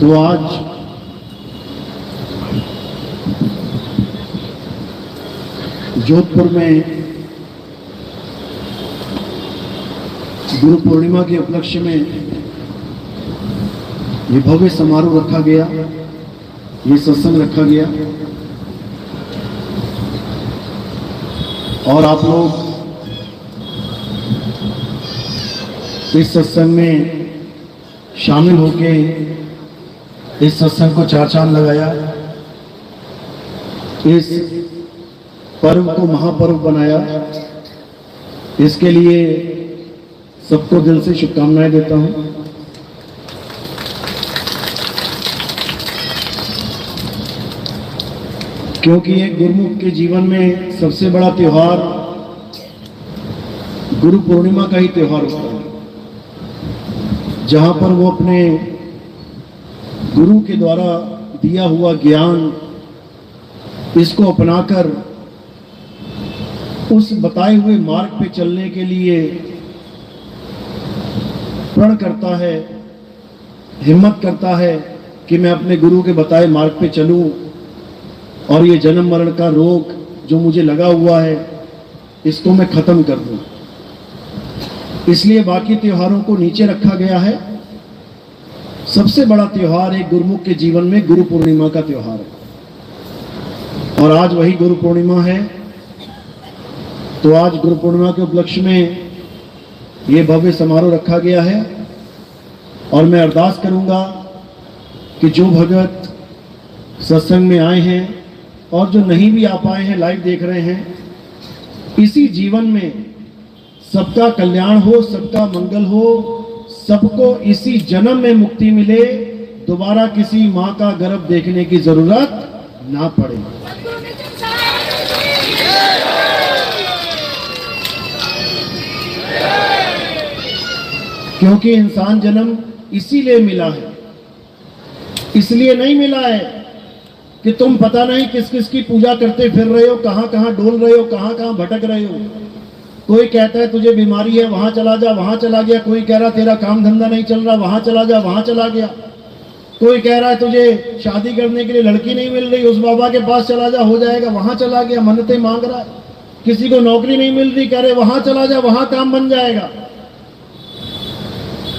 तो आज जोधपुर में गुरु पूर्णिमा के उपलक्ष्य में ये भव्य समारोह रखा गया, ये सत्संग रखा गया और आप लोग इस सत्संग में शामिल होके इस सत्संग को चार चांद लगाया, इस पर्व को महापर्व बनाया। इसके लिए सबको दिल से शुभकामनाएं देता हूं। क्योंकि एक गुरुमुख के जीवन में सबसे बड़ा त्योहार गुरु पूर्णिमा का ही त्योहार होता है, जहां पर वो अपने गुरु के द्वारा दिया हुआ ज्ञान इसको अपनाकर उस बताए हुए मार्ग पे चलने के लिए प्रण करता है, हिम्मत करता है कि मैं अपने गुरु के बताए मार्ग पे चलूं और ये जन्म मरण का रोग जो मुझे लगा हुआ है इसको मैं खत्म कर दूं। इसलिए बाकी त्योहारों को नीचे रखा गया है। सबसे बड़ा त्योहार एक गुरुमुख के जीवन में गुरु पूर्णिमा का त्योहार है और आज वही गुरु पूर्णिमा है। तो आज गुरु पूर्णिमा के उपलक्ष्य में ये भव्य समारोह रखा गया है और मैं अरदास करूंगा कि जो भगत सत्संग में आए हैं और जो नहीं भी आ पाए हैं, लाइव देख रहे हैं, इसी जीवन में सबका कल्याण हो, सबका मंगल हो, सबको इसी जन्म में मुक्ति मिले, दोबारा किसी माँ का गर्भ देखने की जरूरत ना पड़े। क्योंकि इंसान जन्म इसीलिए मिला है, इसलिए नहीं मिला है कि तुम पता नहीं किस किस की पूजा करते फिर रहे हो, कहां कहां डोल रहे हो, कहां कहां भटक रहे हो। कोई कहता है तुझे बीमारी है, वहां चला जा, वहां चला गया। कोई कह रहा तेरा काम धंधा नहीं चल रहा, वहां चला जा, वहां चला गया। कोई कह रहा है तुझे शादी करने के लिए लड़की नहीं मिल रही, उस बाबा के पास चला जा, हो जाएगा, वहां चला गया, मन्नतें मांग रहा है। किसी को नौकरी नहीं मिल रही, कह रहे वहां चला जा, वहां काम बन जाएगा।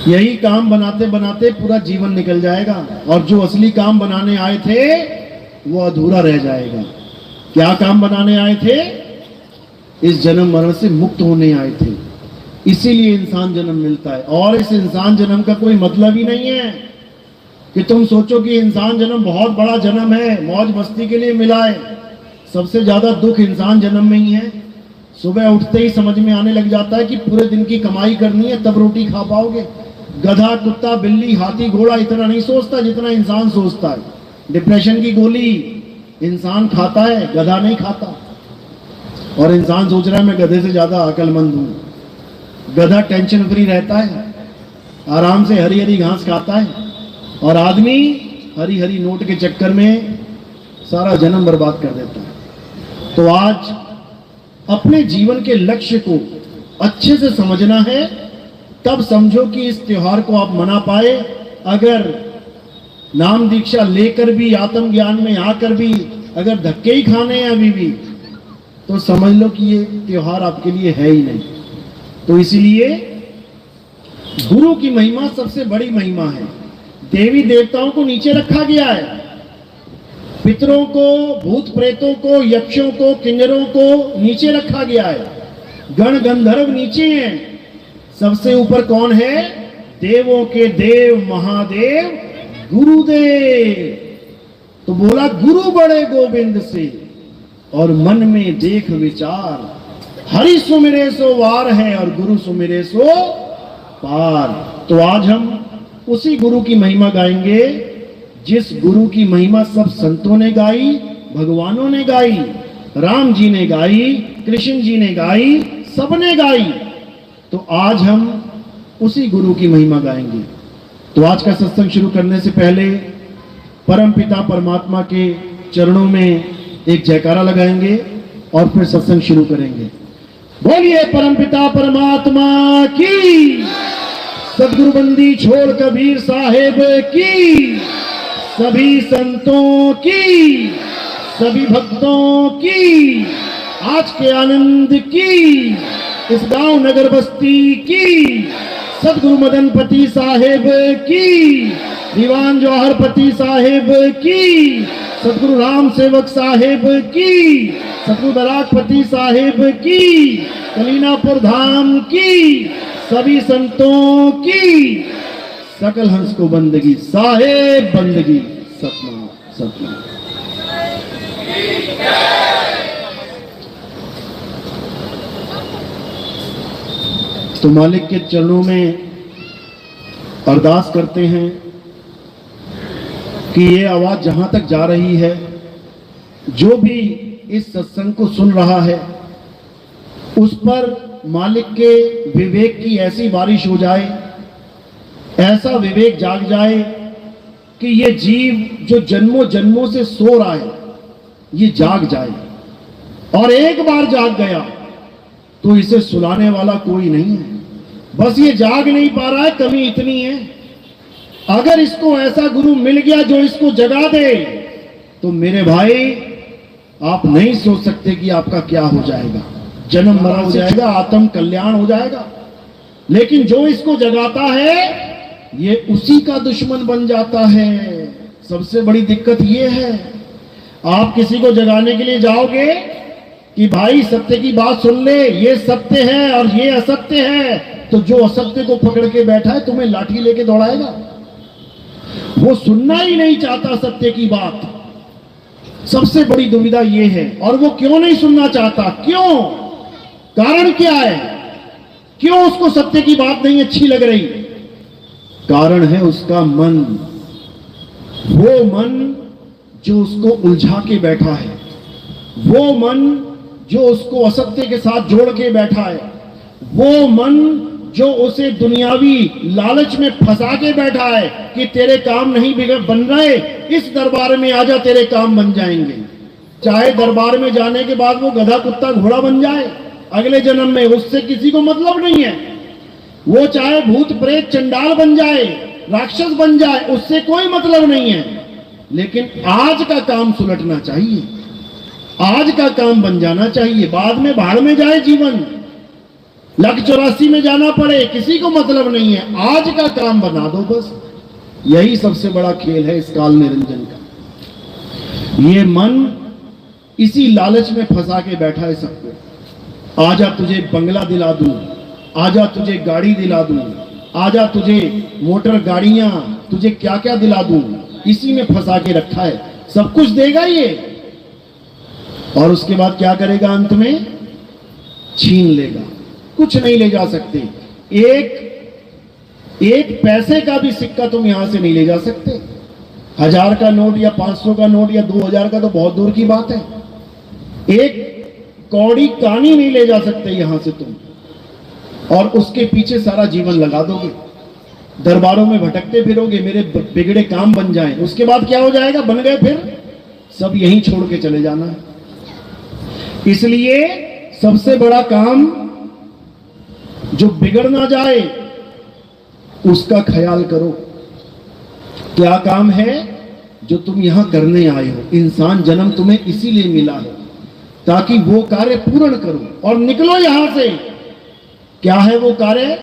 यही काम बनाते बनाते पूरा जीवन निकल जाएगा और जो असली काम बनाने आए थे वो अधूरा रह जाएगा। क्या काम बनाने आए थे? इस जन्म मरण से मुक्त होने आए थे। इसीलिए इंसान जन्म मिलता है और इस इंसान जन्म का कोई मतलब ही नहीं है कि तुम सोचो कि इंसान जन्म बहुत बड़ा जन्म है, मौज मस्ती के लिए मिला है। सबसे ज्यादा दुख इंसान जन्म में ही है। सुबह उठते ही समझ में आने लग जाता है कि पूरे दिन की कमाई करनी है तब रोटी खा पाओगे। गधा, कुत्ता, बिल्ली, हाथी, घोड़ा इतना नहीं सोचता जितना इंसान सोचता है। डिप्रेशन की गोली इंसान खाता है, गधा नहीं खाता। और इंसान सोच रहा है मैं गधे से ज्यादा अक्लमंद हूं। गधा टेंशन फ्री रहता है, आराम से हरी हरी घास खाता है और आदमी हरी हरी नोट के चक्कर में सारा जन्म बर्बाद कर देता है। तो आज अपने जीवन के लक्ष्य को अच्छे से समझना है, तब समझो कि इस त्योहार को आप मना पाए। अगर नाम दीक्षा लेकर भी, आत्मज्ञान में आकर भी अगर धक्के ही खाने हैं अभी भी, तो समझ लो कि ये त्योहार आपके लिए है ही नहीं। तो इसीलिए गुरु की महिमा सबसे बड़ी महिमा है। देवी देवताओं को नीचे रखा गया है, पितरों को, भूत प्रेतों को, यक्षों को, किन्नरों को नीचे रखा गया है। गण गंधर्व नीचे हैं, सबसे ऊपर कौन है? देवों के देव महादेव गुरुदेव। तो बोला गुरु बड़े गोविंद से और मन में देख विचार, हरि सुमिरे सो वार है और गुरु सुमिरे सो पार। तो आज हम उसी गुरु की महिमा गाएंगे जिस गुरु की महिमा सब संतों ने गाई, भगवानों ने गाई, राम जी ने गाई, कृष्ण जी ने गाई, सबने गाई। तो आज हम उसी गुरु की महिमा गाएंगे। तो आज का सत्संग शुरू करने से पहले परम पिता परमात्मा के चरणों में एक जयकारा लगाएंगे और फिर सत्संग शुरू करेंगे। बोलिए परम पिता परमात्मा की, सदगुरु बंदी छोड़ कबीर साहेब की। सभी संतों की, सभी भक्तों की, आज के आनंद की, इस गांव नगर बस्ती की, सदगुरु मदनपति साहेब की, दीवान जवाहरपति साहेब की, सदगुरु राम सेवक साहेब की, सदगुरु बराकपति साहेब की, कलीनापुर धाम की, सभी संतों की, सकल हंस को बंदगी, साहेब बंदगी, सतनाम सतनाम। तो मालिक के चरणों में अरदास करते हैं कि ये आवाज जहां तक जा रही है, जो भी इस सत्संग को सुन रहा है, उस पर मालिक के विवेक की ऐसी बारिश हो जाए, ऐसा विवेक जाग जाए कि ये जीव जो जन्मों जन्मों से सो रहा है, ये जाग जाए। और एक बार जाग गया तो इसे सुलाने वाला कोई नहीं है। बस ये जाग नहीं पा रहा है, कमी इतनी है, अगर इसको ऐसा गुरु मिल गया जो इसको जगा दे, तो मेरे भाई आप नहीं सोच सकते कि आपका क्या हो जाएगा। जन्म मरण हो जाएगा, आत्म कल्याण हो जाएगा। लेकिन जो इसको जगाता है, ये उसी का दुश्मन बन जाता है। सबसे बड़ी दिक्कत ये है, आप किसी को जगाने के लिए जाओगे कि भाई सत्य की बात सुन ले, ये सत्य है और ये असत्य है, तो जो असत्य को पकड़ के बैठा है तुम्हें लाठी लेके दौड़ाएगा। वो सुनना ही नहीं चाहता सत्य की बात। सबसे बड़ी दुविधा ये है। और वो क्यों नहीं सुनना चाहता? क्यों? कारण क्या है? क्यों उसको सत्य की बात नहीं अच्छी लग रही? कारण है उसका मन। वो मन जो उसको उलझा के बैठा है, वो मन जो उसको असत्य के साथ जोड़ के बैठा है, वो मन जो उसे दुनियावी लालच में फंसा के बैठा है कि तेरे काम नहीं बन रहे, इस दरबार में आजा तेरे काम बन जाएंगे। चाहे दरबार में जाने के बाद वो गधा कुत्ता घोड़ा बन जाए अगले जन्म में, उससे किसी को मतलब नहीं है। वो चाहे भूत प्रेत चंडाल बन जाए, राक्षस बन जाए, उससे कोई मतलब नहीं है। लेकिन आज का काम सुलटना चाहिए, आज का काम बन जाना चाहिए। बाद में भाड़ में जाए जीवन, 184 में जाना पड़े, किसी को मतलब नहीं है। आज का काम बना दो बस। यही सबसे बड़ा खेल है इस काल निरंजन का। ये मन इसी लालच में फंसा के बैठा है सबको। आजा तुझे बंगला दिला दूं, आजा तुझे गाड़ी दिला दूं, आजा तुझे मोटर गाड़ियां, तुझे क्या क्या दिला दूं, इसी में फंसा के रखा है। सब कुछ देगा ये, और उसके बाद क्या करेगा? अंत में छीन लेगा। कुछ नहीं ले जा सकते। एक पैसे का भी सिक्का तुम यहां से नहीं ले जा सकते। 1000 का नोट या 500 का नोट या 2000 का तो बहुत दूर की बात है। एक कौड़ी कानी नहीं ले जा सकते यहां से तुम, और उसके पीछे सारा जीवन लगा दोगे। दरबारों में भटकते फिरोगे, मेरे बिगड़े काम बन जाएं। उसके बाद क्या हो जाएगा? बन गए, फिर सब यहीं छोड़ के चले जाना है। इसलिए सबसे बड़ा काम जो बिगड़ ना जाए उसका ख्याल करो। क्या काम है जो तुम यहां करने आए हो? इंसान जन्म तुम्हें इसीलिए मिला है ताकि वो कार्य पूर्ण करो और निकलो यहां से। क्या है वो कार्य?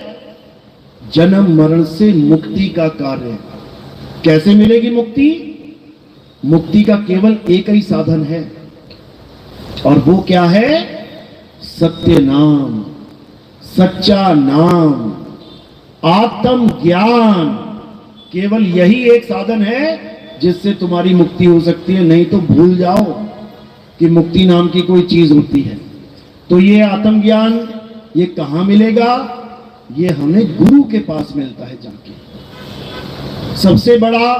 जन्म मरण से मुक्ति का कार्य। कैसे मिलेगी मुक्ति? मुक्ति का केवल एक ही साधन है, और वो क्या है? सत्य नाम, सच्चा नाम, आत्म ज्ञान। केवल यही एक साधन है जिससे तुम्हारी मुक्ति हो सकती है। नहीं तो भूल जाओ कि मुक्ति नाम की कोई चीज होती है। तो ये आत्म ज्ञान ये कहां मिलेगा? ये हमें गुरु के पास मिलता है जाके। सबसे बड़ा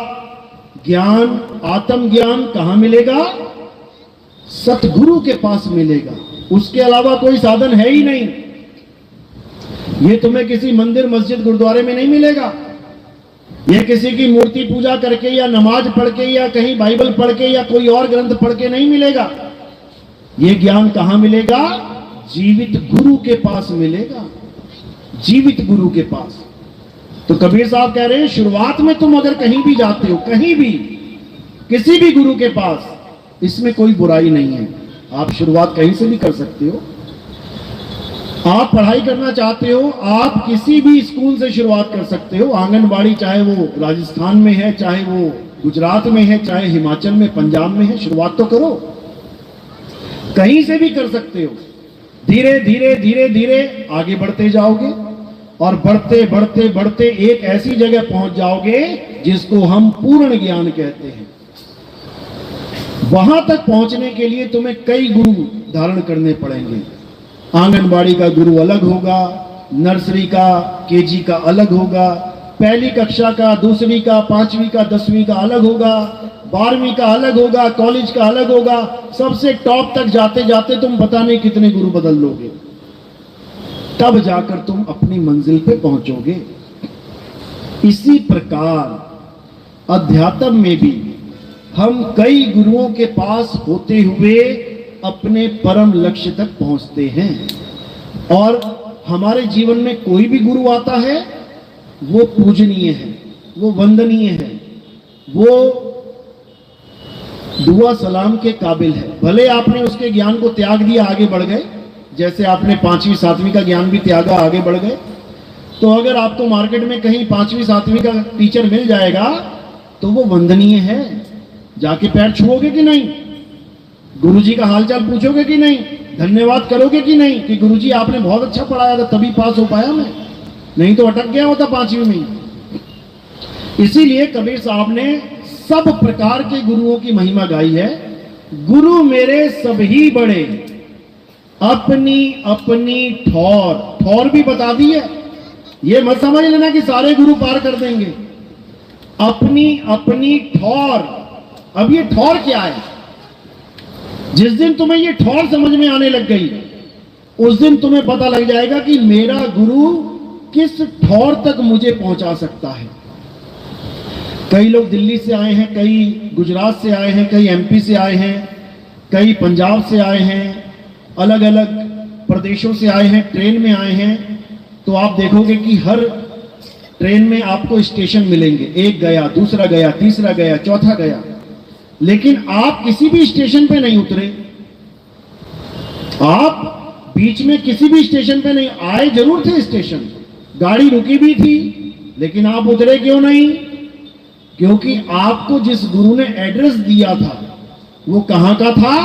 ज्ञान, आत्म ज्ञान कहां मिलेगा? सतगुरु के पास मिलेगा। उसके अलावा कोई साधन है ही नहीं। ये तुम्हें किसी मंदिर, मस्जिद, गुरुद्वारे में नहीं मिलेगा। ये किसी की मूर्ति पूजा करके या नमाज पढ़ के या कहीं बाइबल पढ़ के या कोई और ग्रंथ पढ़ के नहीं मिलेगा। ये ज्ञान कहां मिलेगा? जीवित गुरु के पास मिलेगा, जीवित गुरु के पास। तो कबीर साहब कह रहे हैं, शुरुआत में तुम अगर कहीं भी जाते हो, कहीं भी, किसी भी गुरु के पास, इसमें कोई बुराई नहीं है। आप शुरुआत कहीं से भी कर सकते हो। आप पढ़ाई करना चाहते हो, आप किसी भी स्कूल से शुरुआत कर सकते हो। आंगनबाड़ी चाहे वो राजस्थान में है, चाहे वो गुजरात में है, चाहे हिमाचल में, पंजाब में है, शुरुआत तो करो। कहीं से भी कर सकते हो। धीरे धीरे धीरे धीरे आगे बढ़ते जाओगे और बढ़ते बढ़ते बढ़ते एक ऐसी जगह पहुंच जाओगे जिसको हम पूर्ण ज्ञान कहते हैं। वहां तक पहुंचने के लिए तुम्हें कई गुरु धारण करने पड़ेंगे। आंगनबाड़ी का गुरु अलग होगा, नर्सरी का, केजी का अलग होगा, पहली कक्षा का, दूसरी का, पांचवी का, 10वीं का अलग होगा, 12वीं का अलग होगा, कॉलेज का अलग होगा। सबसे टॉप तक जाते जाते तुम पता नहीं कितने गुरु बदल लोगे, तब जाकर तुम अपनी मंजिल पे पहुंचोगे। इसी प्रकार अध्यात्म में भी हम कई गुरुओं के पास होते हुए अपने परम लक्ष्य तक पहुंचते हैं। और हमारे जीवन में कोई भी गुरु आता है वो पूजनीय है, वो वंदनीय है, वो दुआ सलाम के काबिल है। भले आपने उसके ज्ञान को त्याग दिया, आगे बढ़ गए, जैसे आपने 5वीं 7वीं का ज्ञान भी त्यागा, आगे बढ़ गए। तो अगर आपको मार्केट में कहीं 5वीं 7वीं का टीचर मिल जाएगा तो वो वंदनीय है। जाके पैर छुओगे कि नहीं? गुरुजी का हालचाल पूछोगे कि नहीं? धन्यवाद करोगे कि नहीं कि गुरुजी आपने बहुत अच्छा पढ़ाया था तभी पास हो पाया मैं, नहीं तो अटक गया होता 5वीं में। इसीलिए कबीर साहब ने सब प्रकार के गुरुओं की महिमा गाई है। गुरु मेरे सभी बड़े, अपनी अपनी ठौर, ठौर भी बता दी है। ये मत समझ लेना कि सारे गुरु पार कर देंगे। अपनी अपनी ठौर। अब ये ठौर क्या है? जिस दिन तुम्हें ये ठौर समझ में आने लग गई, उस दिन तुम्हें पता लग जाएगा कि मेरा गुरु किस ठौर तक मुझे पहुंचा सकता है। कई लोग दिल्ली से आए हैं, कई गुजरात से आए हैं, कई एमपी से आए हैं, कई पंजाब से आए हैं, अलग अलग प्रदेशों से आए हैं, ट्रेन में आए हैं। तो आप देखोगे कि हर ट्रेन में आपको स्टेशन मिलेंगे, एक गया, दूसरा गया, तीसरा गया, चौथा गया, लेकिन आप किसी भी स्टेशन पे नहीं उतरे। आप बीच में किसी भी स्टेशन पे नहीं आए, जरूर थे स्टेशन, गाड़ी रुकी भी थी, लेकिन आप उतरे क्यों नहीं? क्योंकि आपको जिस गुरु ने एड्रेस दिया था वो कहां का था?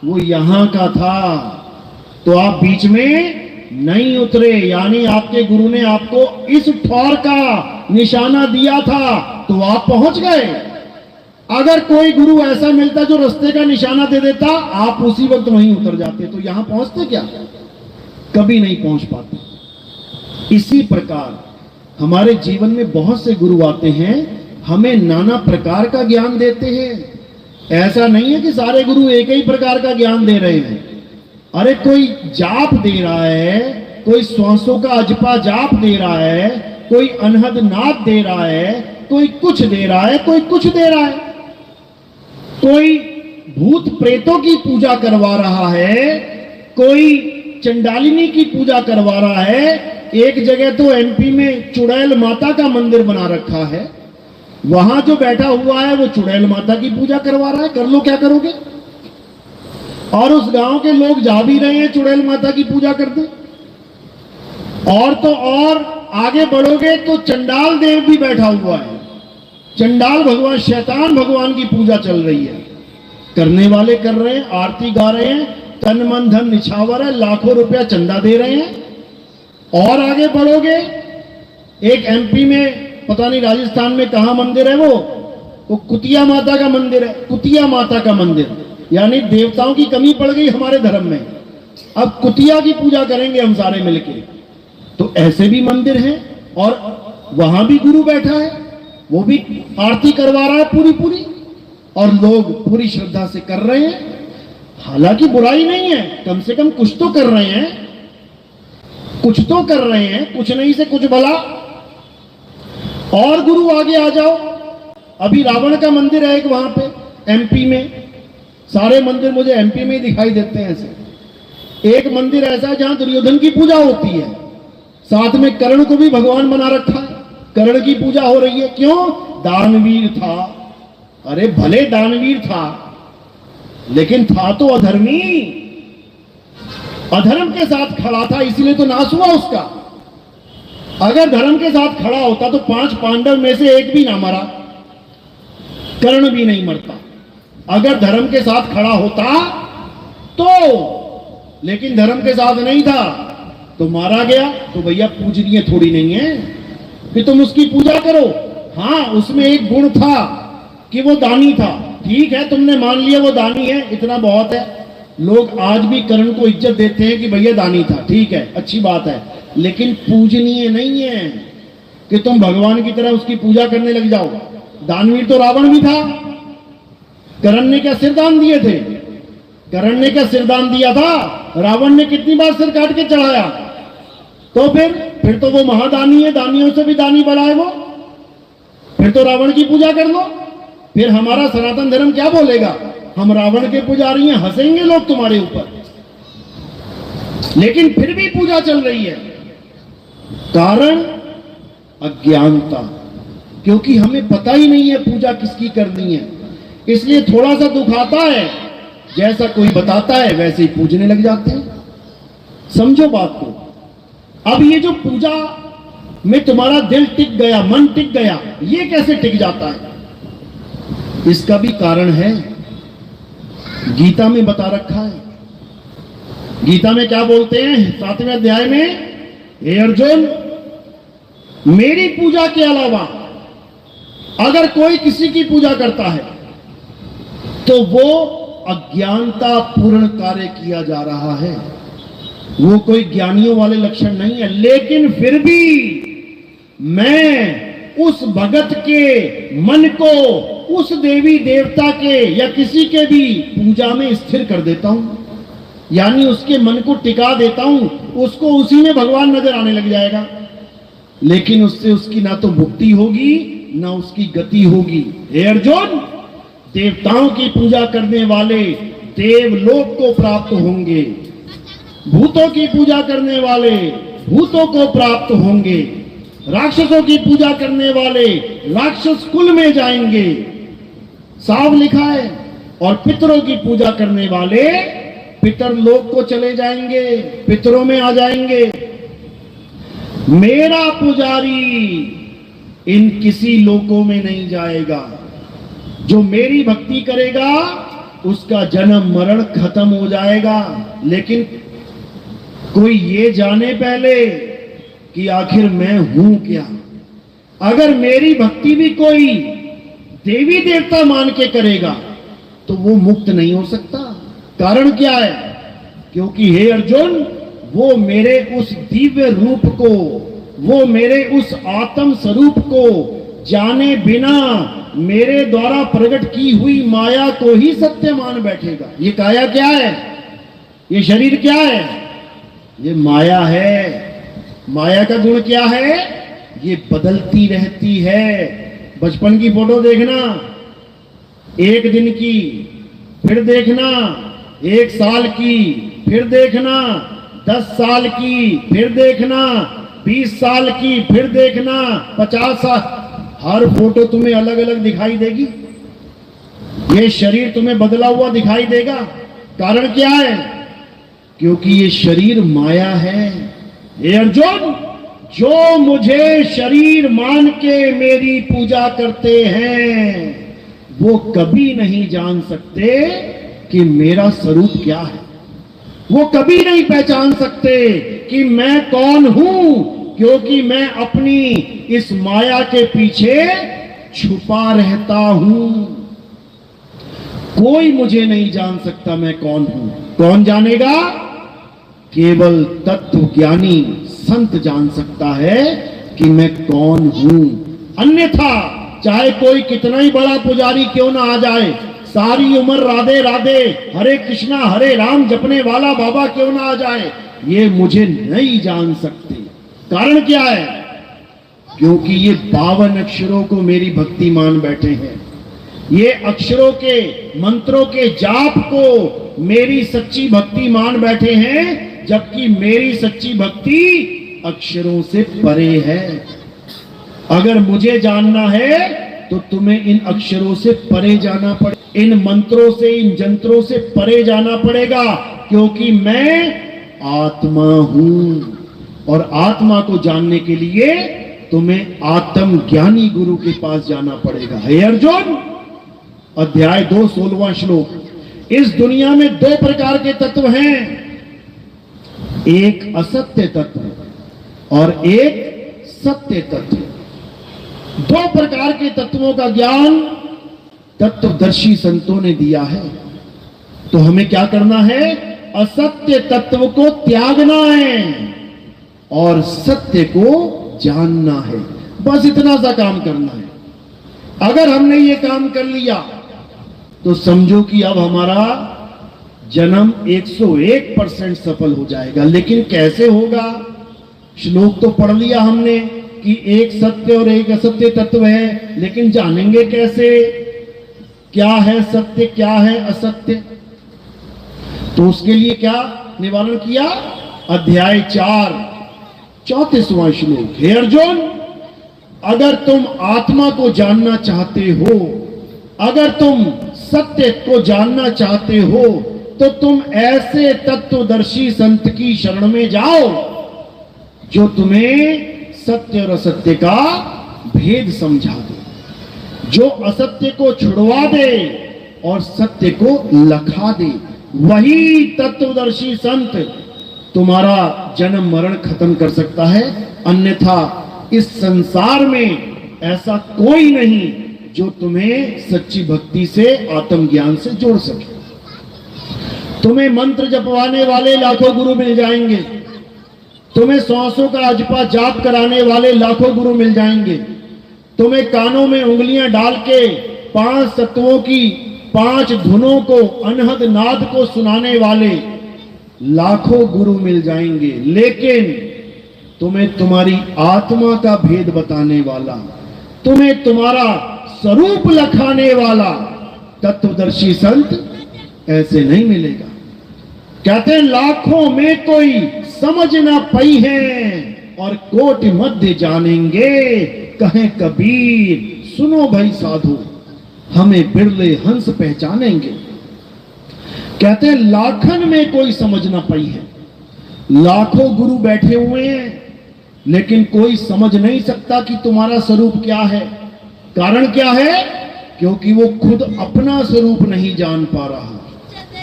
वो यहां का था। तो आप बीच में नहीं उतरे, यानी आपके गुरु ने आपको इस ठौर का निशाना दिया था तो आप पहुंच गए। अगर कोई गुरु ऐसा मिलता जो रास्ते का निशाना दे देता, आप उसी वक्त वहीं उतर जाते, तो यहां पहुंचते क्या? कभी नहीं पहुंच पाते। इसी प्रकार हमारे जीवन में बहुत से गुरु आते हैं, हमें नाना प्रकार का ज्ञान देते हैं। ऐसा नहीं है कि सारे गुरु एक ही प्रकार का ज्ञान दे रहे हैं। अरे कोई जाप दे रहा है, कोई श्वासों का अजपा जाप दे रहा है, कोई अनहद नाद दे रहा है, कोई कुछ दे रहा है, कोई कुछ दे रहा है, कोई भूत प्रेतों की पूजा करवा रहा है, कोई चंडालिनी की पूजा करवा रहा है। एक जगह तो एमपी में चुड़ैल माता का मंदिर बना रखा है, वहां जो बैठा हुआ है वो चुड़ैल माता की पूजा करवा रहा है। कर लो, क्या करोगे? और उस गांव के लोग जा भी रहे हैं चुड़ैल माता की पूजा करते। और तो और आगे बढ़ोगे तो चंडाल देव भी बैठा हुआ है, चंडाल भगवान, शैतान भगवान की पूजा चल रही है। करने वाले कर रहे हैं, आरती गा रहे हैं, तन मन धन निछावर है, लाखों रुपया चंदा दे रहे हैं। और आगे बढ़ोगे, एक एमपी में, पता नहीं राजस्थान में कहां मंदिर है, वो कुतिया माता का मंदिर है। कुतिया माता का मंदिर, यानी देवताओं की कमी पड़ गई हमारे धर्म में, अब कुतिया की पूजा करेंगे हम सारे मिलके। तो ऐसे भी मंदिर हैं और वहां भी गुरु बैठा है, वो भी आरती करवा रहा है पूरी पूरी, और लोग पूरी श्रद्धा से कर रहे हैं। हालांकि बुराई नहीं है, कम से कम कुछ तो कर रहे हैं, कुछ तो कर रहे हैं, कुछ नहीं से कुछ भला। और गुरु आगे आ जाओ, अभी रावण का मंदिर है एक वहां पे एमपी में। सारे मंदिर मुझे एमपी में ही दिखाई देते हैं ऐसे। एक मंदिर ऐसा है जहां दुर्योधन की पूजा होती है, साथ में कर्ण को भी भगवान बना रखा है, कर्ण की पूजा हो रही है। क्यों? दानवीर था। अरे भले दानवीर था, लेकिन था तो अधर्मी, अधर्म के साथ खड़ा था, इसलिए तो नाश हुआ उसका। अगर धर्म के साथ खड़ा होता तो 5 पांडव में से एक भी ना मरा, कर्ण भी नहीं मरता। अगर धर्म के साथ खड़ा होता तो, लेकिन धर्म के साथ नहीं था तो मारा गया। तो भैया पूजनीय थोड़ी नहीं है कि तुम उसकी पूजा करो। हाँ, उसमें एक गुण था कि वो दानी था, ठीक है, तुमने मान लिया वो दानी है, इतना बहुत है। लोग आज भी कर्ण को इज्जत देते हैं कि भैया दानी था, ठीक है, अच्छी बात है, लेकिन पूजनीय नहीं है कि तुम भगवान की तरह उसकी पूजा करने लग जाओ। दानवीर तो रावण भी था। कर्ण ने क्या सिरदान दिए थे? कर्ण ने क्या सिरदान दिया था? रावण ने कितनी बार सिर काट के चढ़ाया। तो फिर तो वो महादानी है, दानियों से भी दानी बड़ा है वो। फिर तो रावण की पूजा कर लो। फिर हमारा सनातन धर्म क्या बोलेगा? हम रावण के पुजारी हैं, हंसेंगे लोग तुम्हारे ऊपर। लेकिन फिर भी पूजा चल रही है। कारण अज्ञानता, क्योंकि हमें पता ही नहीं है पूजा किसकी करनी है, इसलिए थोड़ा सा दुख आता है, जैसा कोई बताता है वैसे ही पूजने लग जाते हैं। समझो बात को। अब ये जो पूजा में तुम्हारा दिल टिक गया, मन टिक गया, ये कैसे टिक जाता है? इसका भी कारण है, गीता में बता रखा है। गीता में क्या बोलते हैं 7वें अध्याय में? हे अर्जुन, मेरी पूजा के अलावा अगर कोई किसी की पूजा करता है तो वो अज्ञानता पूर्ण कार्य किया जा रहा है। वो कोई ज्ञानियों वाले लक्षण नहीं है, लेकिन फिर भी मैं उस भगत के मन को उस देवी देवता के या किसी के भी पूजा में स्थिर कर देता हूं, यानी उसके मन को टिका देता हूं, उसको उसी में भगवान नजर आने लग जाएगा। लेकिन उससे उसकी ना तो मुक्ति होगी ना उसकी गति होगी। हे अर्जुन, देवताओं की पूजा करने वाले देवलोक को प्राप्त होंगे, भूतों की पूजा करने वाले भूतों को प्राप्त होंगे, राक्षसों की पूजा करने वाले राक्षस कुल में जाएंगे, साफ लिखा है। और पितरों की पूजा करने वाले पितर लोक को चले जाएंगे, पितरों में आ जाएंगे। मेरा पुजारी इन किसी लोकों में नहीं जाएगा। जो मेरी भक्ति करेगा उसका जन्म मरण खत्म हो जाएगा। लेकिन कोई ये जाने पहले कि आखिर मैं हूं क्या। अगर मेरी भक्ति भी कोई देवी देवता मान के करेगा तो वो मुक्त नहीं हो सकता। कारण क्या है? क्योंकि हे अर्जुन, वो मेरे उस दिव्य रूप को, वो मेरे उस आत्म स्वरूप को जाने बिना मेरे द्वारा प्रकट की हुई माया को ही सत्य मान बैठेगा। ये काया क्या है? ये शरीर क्या है? ये माया है। माया का गुण क्या है? ये बदलती रहती है। बचपन की फोटो देखना, एक दिन की, फिर देखना 1 साल की, फिर देखना 10 साल की, फिर देखना 20 साल की, फिर देखना 50 साल। हर फोटो तुम्हें अलग अलग दिखाई देगी। ये शरीर तुम्हें बदला हुआ दिखाई देगा। कारण क्या है? क्योंकि ये शरीर माया है। हे अर्जुन, जो मुझे शरीर मान के मेरी पूजा करते हैं वो कभी नहीं जान सकते कि मेरा स्वरूप क्या है। वो कभी नहीं पहचान सकते कि मैं कौन हूं, क्योंकि मैं अपनी इस माया के पीछे छुपा रहता हूं। कोई मुझे नहीं जान सकता मैं कौन हूं। कौन जानेगा? केवल तत्व ज्ञानी संत जान सकता है कि मैं कौन हूं। अन्यथा चाहे कोई कितना ही बड़ा पुजारी क्यों ना आ जाए, सारी उम्र राधे राधे हरे कृष्णा हरे राम जपने वाला बाबा क्यों ना आ जाए, ये मुझे नहीं जान सकते। कारण क्या है? क्योंकि ये 52 अक्षरों को मेरी भक्ति मान बैठे हैं। ये अक्षरों के मंत्रों के जाप को मेरी सच्ची भक्ति मान बैठे हैं, जबकि मेरी सच्ची भक्ति अक्षरों से परे है। अगर मुझे जानना है तो तुम्हें इन अक्षरों से परे जाना पड़े, इन मंत्रों से, इन जंत्रों से परे जाना पड़ेगा, क्योंकि मैं आत्मा हूं। और आत्मा को जानने के लिए तुम्हें आत्मज्ञानी गुरु के पास जाना पड़ेगा। हे अर्जुन, अध्याय 2 16वां श्लोक। इस दुनिया में 2 प्रकार के तत्व हैं, एक असत्य तत्व और एक सत्य तत्व। 2 प्रकार के तत्वों का ज्ञान तत्वदर्शी संतों ने दिया है। तो हमें क्या करना है? असत्य तत्व को त्यागना है और सत्य को जानना है। बस इतना सा काम करना है। अगर हमने ये काम कर लिया तो समझो कि अब हमारा जन्म 101% सफल हो जाएगा। लेकिन कैसे होगा? श्लोक तो पढ़ लिया हमने कि एक सत्य और एक असत्य तत्व है, लेकिन जानेंगे कैसे? क्या है सत्य, क्या है असत्य? तो उसके लिए क्या निवारण किया? अध्याय 4 34वां श्लोक। हे अर्जुन, अगर तुम आत्मा को जानना चाहते हो, अगर तुम सत्य को जानना चाहते हो, तो तुम ऐसे तत्वदर्शी संत की शरण में जाओ जो तुम्हें सत्य और असत्य का भेद समझा दे, जो असत्य को छुड़वा दे और सत्य को लखा दे। वही तत्वदर्शी संत तुम्हारा जन्म मरण खत्म कर सकता है। अन्यथा इस संसार में ऐसा कोई नहीं जो तुम्हें सच्ची भक्ति से, आत्मज्ञान से जोड़ सके। तुम्हें मंत्र जपवाने वाले लाखों गुरु मिल जाएंगे, तुम्हें 100 का अजपा जाप कराने वाले लाखों गुरु मिल जाएंगे, तुम्हें कानों में उंगलियां डाल के 5 तत्वों की 5 धुनों को, अनहद नाद को सुनाने वाले लाखों गुरु मिल जाएंगे। लेकिन तुम्हें तुम्हारी आत्मा का भेद बताने वाला, तुम्हें तुम्हारा स्वरूप लखाने वाला तत्वदर्शी संत ऐसे नहीं मिलेगा। कहते हैं लाखों में कोई समझ ना पई है और कोटि मध्य जानेंगे, कहें कबीर सुनो भाई साधु, हमें बिरले हंस पहचानेंगे। कहते हैं लाखन में कोई समझ ना पाई है। लाखों गुरु बैठे हुए हैं, लेकिन कोई समझ नहीं सकता कि तुम्हारा स्वरूप क्या है। कारण क्या है? क्योंकि वो खुद अपना स्वरूप नहीं जान पा रहा।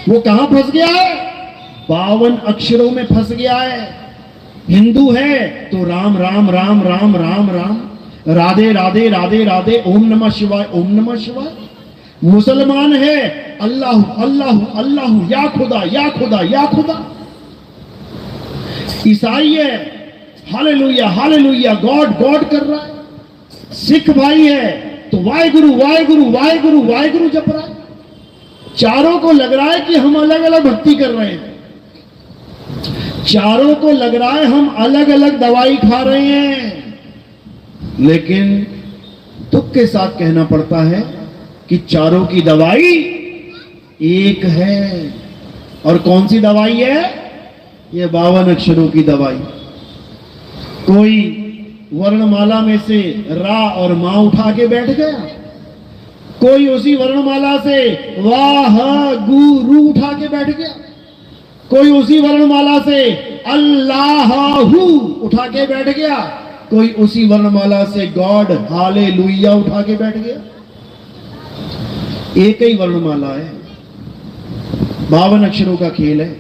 वो कहां फंस गया है? 52 अक्षरों में फंस गया है। हिंदू है तो राम राम राम राम राम राम, राधे राधे राधे राधे, ओम नमः शिवाय ओम नमः शिवाय। मुसलमान है अल्लाह अल्लाह अल्लाह, या खुदा या खुदा या खुदा। ईसाई है हालेलुया हालेलुया, गॉड गॉड कर रहा है। सिख भाई है तो वाहेगुरु वाहेगुरु वाहेगुरु वाहेगुरु जप रहा है। चारों को लग रहा है कि हम अलग अलग भक्ति कर रहे हैं, चारों को लग रहा है हम अलग अलग दवाई खा रहे हैं। लेकिन दुख के साथ कहना पड़ता है कि चारों की दवाई एक है। और कौन सी दवाई है? ये 52 अक्षरों की दवाई। कोई वर्णमाला में से रा और मां उठा के बैठ गया, कोई उसी वर्णमाला से वाह गुरु उठा के बैठ गया, कोई उसी वर्णमाला से अल्लाहू उठा के बैठ गया, कोई उसी वर्णमाला से गॉड हालेलुया उठा के बैठ गया। एक ही वर्णमाला है, 52 अक्षरों का खेल है।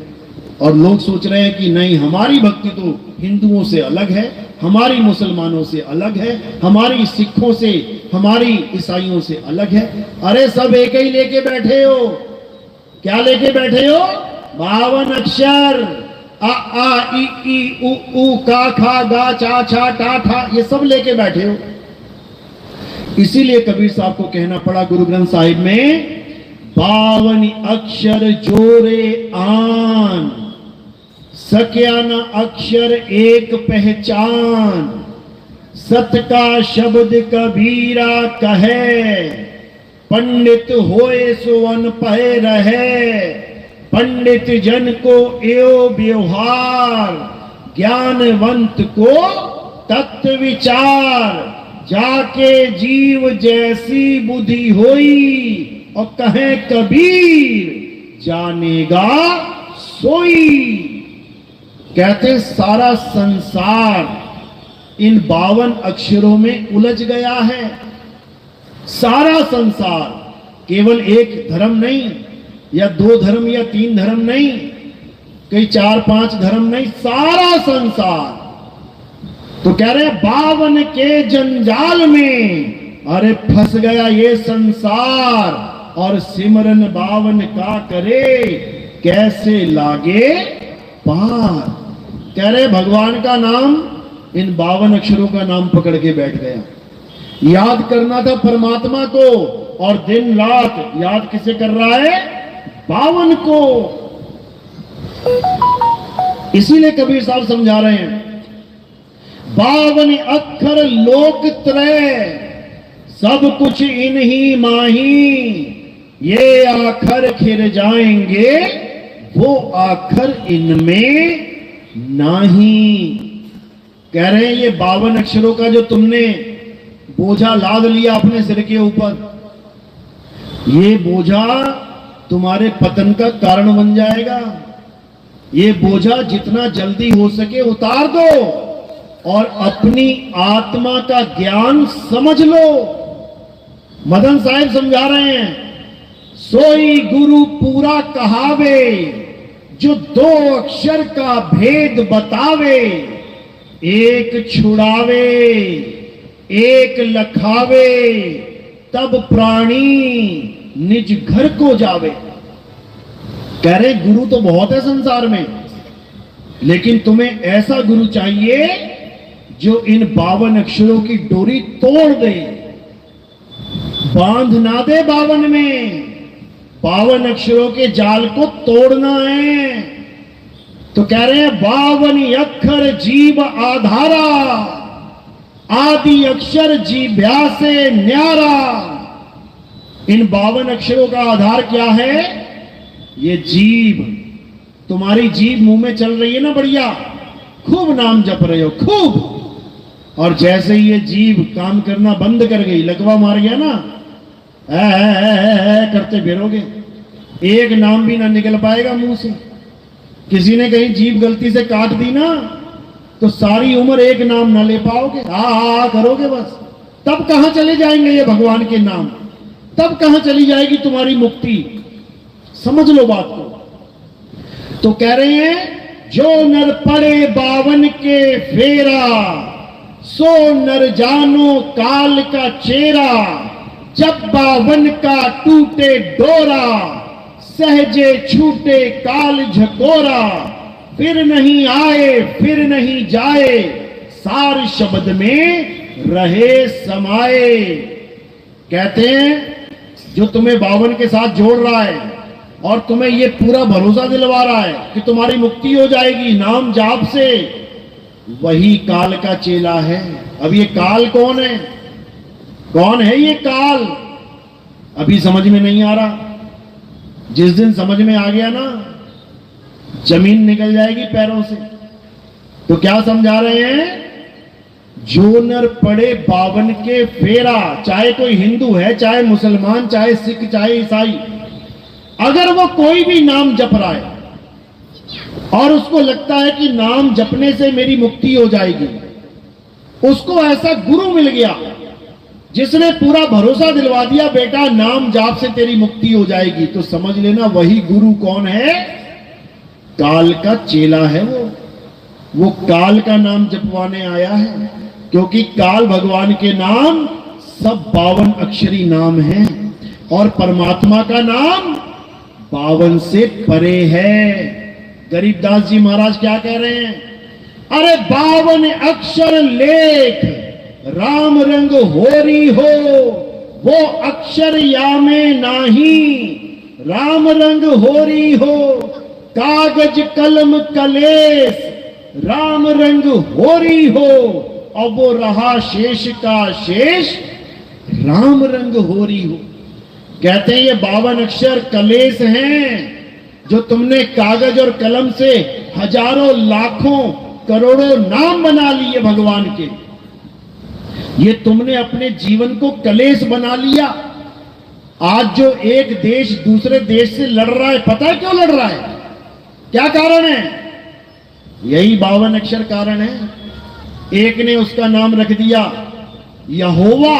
और लोग सोच रहे हैं कि नहीं, हमारी भक्ति तो हिंदुओं से अलग है, हमारी मुसलमानों से अलग है, हमारी सिखों से, हमारी ईसाइयों से अलग है। अरे सब एक ही लेके बैठे हो। क्या लेके बैठे हो? 52 अक्षर, आ आ ई ई उ उ का खा गा चा छा टा ठा, ये सब लेके बैठे हो। इसीलिए कबीर साहब को कहना पड़ा गुरु ग्रंथ साहिब में, 52 अक्षर जोरे आन, सक्या न अक्षर एक पहचान, सत का शब्द कबीरा कहे, पंडित होए सो अनपढ़ रहे, पंडित जन को एओ व्यवहार, ज्ञानवंत को तत्व विचार, जाके जीव जैसी बुद्धि होई, और कहे कबीर जानेगा सोई। कहते सारा संसार इन 52 अक्षरों में उलझ गया है। सारा संसार, केवल एक धर्म नहीं, या 2 धर्म या 3 धर्म नहीं, कई 4-5 धर्म नहीं, सारा संसार। तो कह रहे 52 के जंजाल में अरे फंस गया ये संसार, और सिमरन 52 का करे कैसे लागे पार। कह रहे भगवान का नाम, इन 52 अक्षरों का नाम पकड़ के बैठ गया। याद करना था परमात्मा को, और दिन रात याद किसे कर रहा है? 52 को। इसीलिए कबीर साहब समझा रहे हैं 52 अक्षर लोक त्रय, सब कुछ इन्हीं माही, ये आखर खिर जाएंगे वो आखर इनमें नाही। कह रहे हैं ये 52 अक्षरों का जो तुमने बोझा लाद लिया अपने सिर के ऊपर, ये बोझा तुम्हारे पतन का कारण बन जाएगा। ये बोझा जितना जल्दी हो सके उतार दो, और अपनी आत्मा का ज्ञान समझ लो। मदन साहब समझा रहे हैं, सोई गुरु पूरा कहावे, जो 2 अक्षर का भेद बतावे, एक छुड़ावे एक लखावे, तब प्राणी निज घर को जावे। कह रहे गुरु तो बहुत है संसार में, लेकिन तुम्हें ऐसा गुरु चाहिए जो इन 52 अक्षरों की डोरी तोड़ दे, बांध ना दे 52 में। 52 अक्षरों के जाल को तोड़ना है। तो कह रहे हैं 52 अक्षर जीव आधारा, आदि अक्षर जीभ्या से न्यारा। इन 52 अक्षरों का आधार क्या है? ये जीभ। तुम्हारी जीभ मुंह में चल रही है ना, बढ़िया खूब नाम जप रहे हो खूब, और जैसे ही ये जीभ काम करना बंद कर गई, लकवा मार गया ना, करते फिरोगे, एक नाम भी ना निकल पाएगा मुंह से। किसी ने कहीं जीभ गलती से काट दी ना, तो सारी उम्र एक नाम ना ले पाओगे, आ करोगे बस। तब कहां चले जाएंगे ये भगवान के नाम? तब कहां चली जाएगी तुम्हारी मुक्ति? समझ लो बात को। तो कह रहे हैं जो नर पड़े 52 के फेरा, सो नर जानो काल का चेहरा। जब 52 का टूटे डोरा, सहजे छूटे काल झकोरा। फिर नहीं आए फिर नहीं जाए, सार शब्द में रहे समाये। कहते हैं जो तुम्हें 52 के साथ जोड़ रहा है और तुम्हें ये पूरा भरोसा दिलवा रहा है कि तुम्हारी मुक्ति हो जाएगी नाम जाप से, वही काल का चेला है। अब ये काल कौन है? कौन है ये काल? अभी समझ में नहीं आ रहा। जिस दिन समझ में आ गया ना, जमीन निकल जाएगी पैरों से। तो क्या समझा रहे हैं? जो नर पड़े 52 के फेरा, चाहे कोई हिंदू है, चाहे मुसलमान, चाहे सिख, चाहे ईसाई, अगर वो कोई भी नाम जप रहा है और उसको लगता है कि नाम जपने से मेरी मुक्ति हो जाएगी, उसको ऐसा गुरु मिल गया जिसने पूरा भरोसा दिलवा दिया, बेटा नाम जाप से तेरी मुक्ति हो जाएगी, तो समझ लेना वही गुरु कौन है? काल का चेला है वो काल का नाम जपवाने आया है। क्योंकि काल भगवान के नाम सब 52 अक्षरी नाम हैं, और परमात्मा का नाम 52 से परे है। गरीबदास जी महाराज क्या कह रहे हैं? अरे 52 अक्षर लेख, राम रंग होरी हो, वो अक्षर यामे नाही। राम रंग होरी हो, कागज कलम कलेस, राम रंग होरी हो, और वो रहा शेष का शेष, राम रंग होरी हो। कहते हैं ये 52 अक्षर कलेस हैं जो तुमने कागज और कलम से हजारों लाखों करोड़ों नाम बना लिए भगवान के। ये तुमने अपने जीवन को कलेश बना लिया। आज जो एक देश दूसरे देश से लड़ रहा है, पता है क्यों लड़ रहा है? क्या कारण है? यही 52 अक्षर कारण है। एक ने उसका नाम रख दिया यहोवा,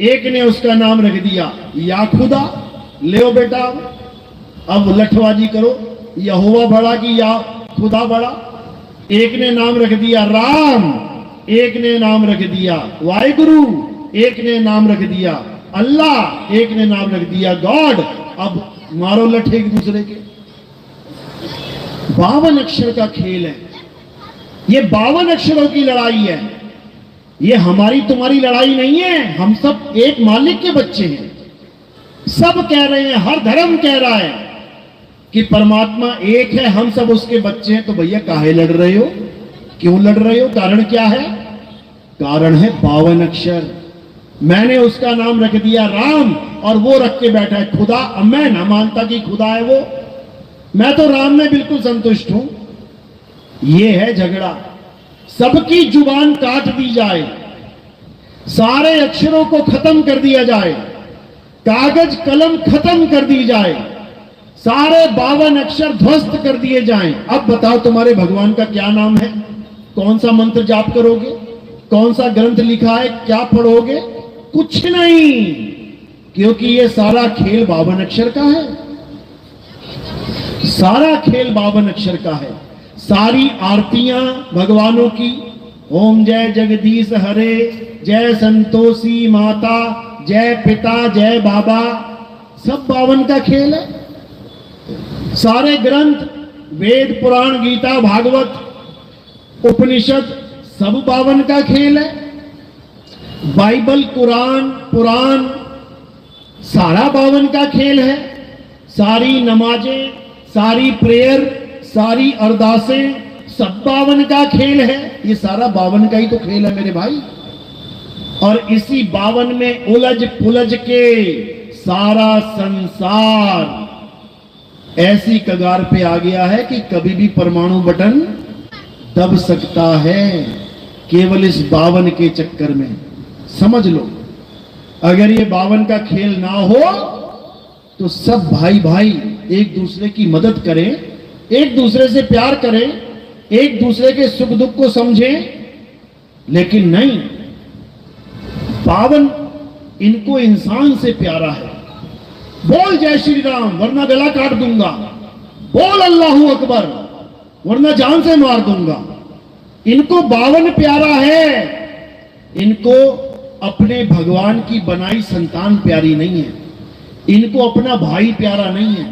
एक ने उसका नाम रख दिया या खुदा। ले बेटा, अब लठबाजी करो, यहोवा बड़ा कि या खुदा बड़ा। एक ने नाम रख दिया राम, एक ने नाम रख दिया वाहिगुरु, एक ने नाम रख दिया अल्लाह, एक ने नाम रख दिया गॉड। अब मारो लठ एक दूसरे के। 52 अक्षर का खेल है ये, 52 अक्षरों की लड़ाई है ये। हमारी तुम्हारी लड़ाई नहीं है। हम सब एक मालिक के बच्चे हैं। सब कह रहे हैं, हर धर्म कह रहा है कि परमात्मा एक है, हम सब उसके बच्चे हैं। तो भैया काहे लड़ रहे हो? क्यों लड़ रहे हो? कारण क्या है? कारण है 52 अक्षर। मैंने उसका नाम रख दिया राम और वो रख के बैठा है खुदा। अब मैं ना मानता कि खुदा है वो, मैं तो राम में बिल्कुल संतुष्ट हूं। ये है झगड़ा। सबकी जुबान काट दी जाए, सारे अक्षरों को खत्म कर दिया जाए, कागज कलम खत्म कर दी जाए, सारे 52 अक्षर ध्वस्त कर दिए जाएं। अब बताओ तुम्हारे भगवान का क्या नाम है? कौन सा मंत्र जाप करोगे? कौन सा ग्रंथ लिखा है? क्या पढ़ोगे? कुछ नहीं, क्योंकि ये सारा खेल 52 अक्षर का है। सारा खेल 52 अक्षर का है। सारी आरतियां भगवानों की, ओम जय जगदीश हरे, जय संतोषी माता, जय पिता, जय बाबा, सब 52 का खेल है। सारे ग्रंथ, वेद पुराण गीता भागवत उपनिषद, सब 52 का खेल है। बाइबल कुरान पुराण सारा 52 का खेल है। सारी नमाजें, सारी प्रेयर, सारी अरदासें, सब 52 का खेल है। ये सारा 52 का ही तो खेल है मेरे भाई। और इसी 52 में उलझ पुलझ के सारा संसार ऐसी कगार पे आ गया है कि कभी भी परमाणु बटन दब सकता है, केवल इस 52 के चक्कर में। समझ लो, अगर ये 52 का खेल ना हो तो सब भाई भाई एक दूसरे की मदद करें, एक दूसरे से प्यार करें, एक दूसरे के सुख दुख को समझें। लेकिन नहीं, 52 इनको इंसान से प्यारा है। बोल जय श्री राम वरना गला काट दूंगा, बोल अल्लाहू अकबर वरना जान से मार दूंगा। इनको 52 प्यारा है। इनको अपने भगवान की बनाई संतान प्यारी नहीं है। इनको अपना भाई प्यारा नहीं है।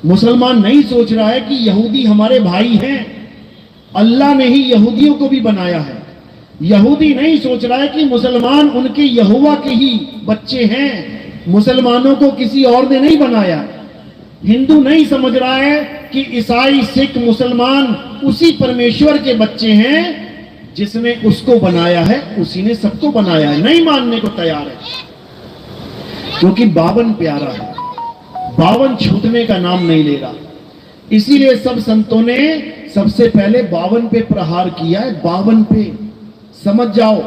मुसलमान नहीं सोच रहा है कि यहूदी हमारे भाई हैं। अल्लाह ने ही यहूदियों को भी बनाया है। यहूदी नहीं सोच रहा है कि मुसलमान उनके यहोवा के ही बच्चे हैं। मुसलमानों को किसी और ने नहीं बनाया। हिंदू नहीं समझ रहा है कि ईसाई सिख मुसलमान उसी परमेश्वर के बच्चे हैं जिसने उसको बनाया है, उसी ने सबको बनाया है। नहीं मानने को तैयार है, क्योंकि 52 प्यारा है। 52 छूटने का नाम नहीं ले रहा। इसीलिए सब संतों ने सबसे पहले 52 पे प्रहार किया है। 52 पे समझ जाओ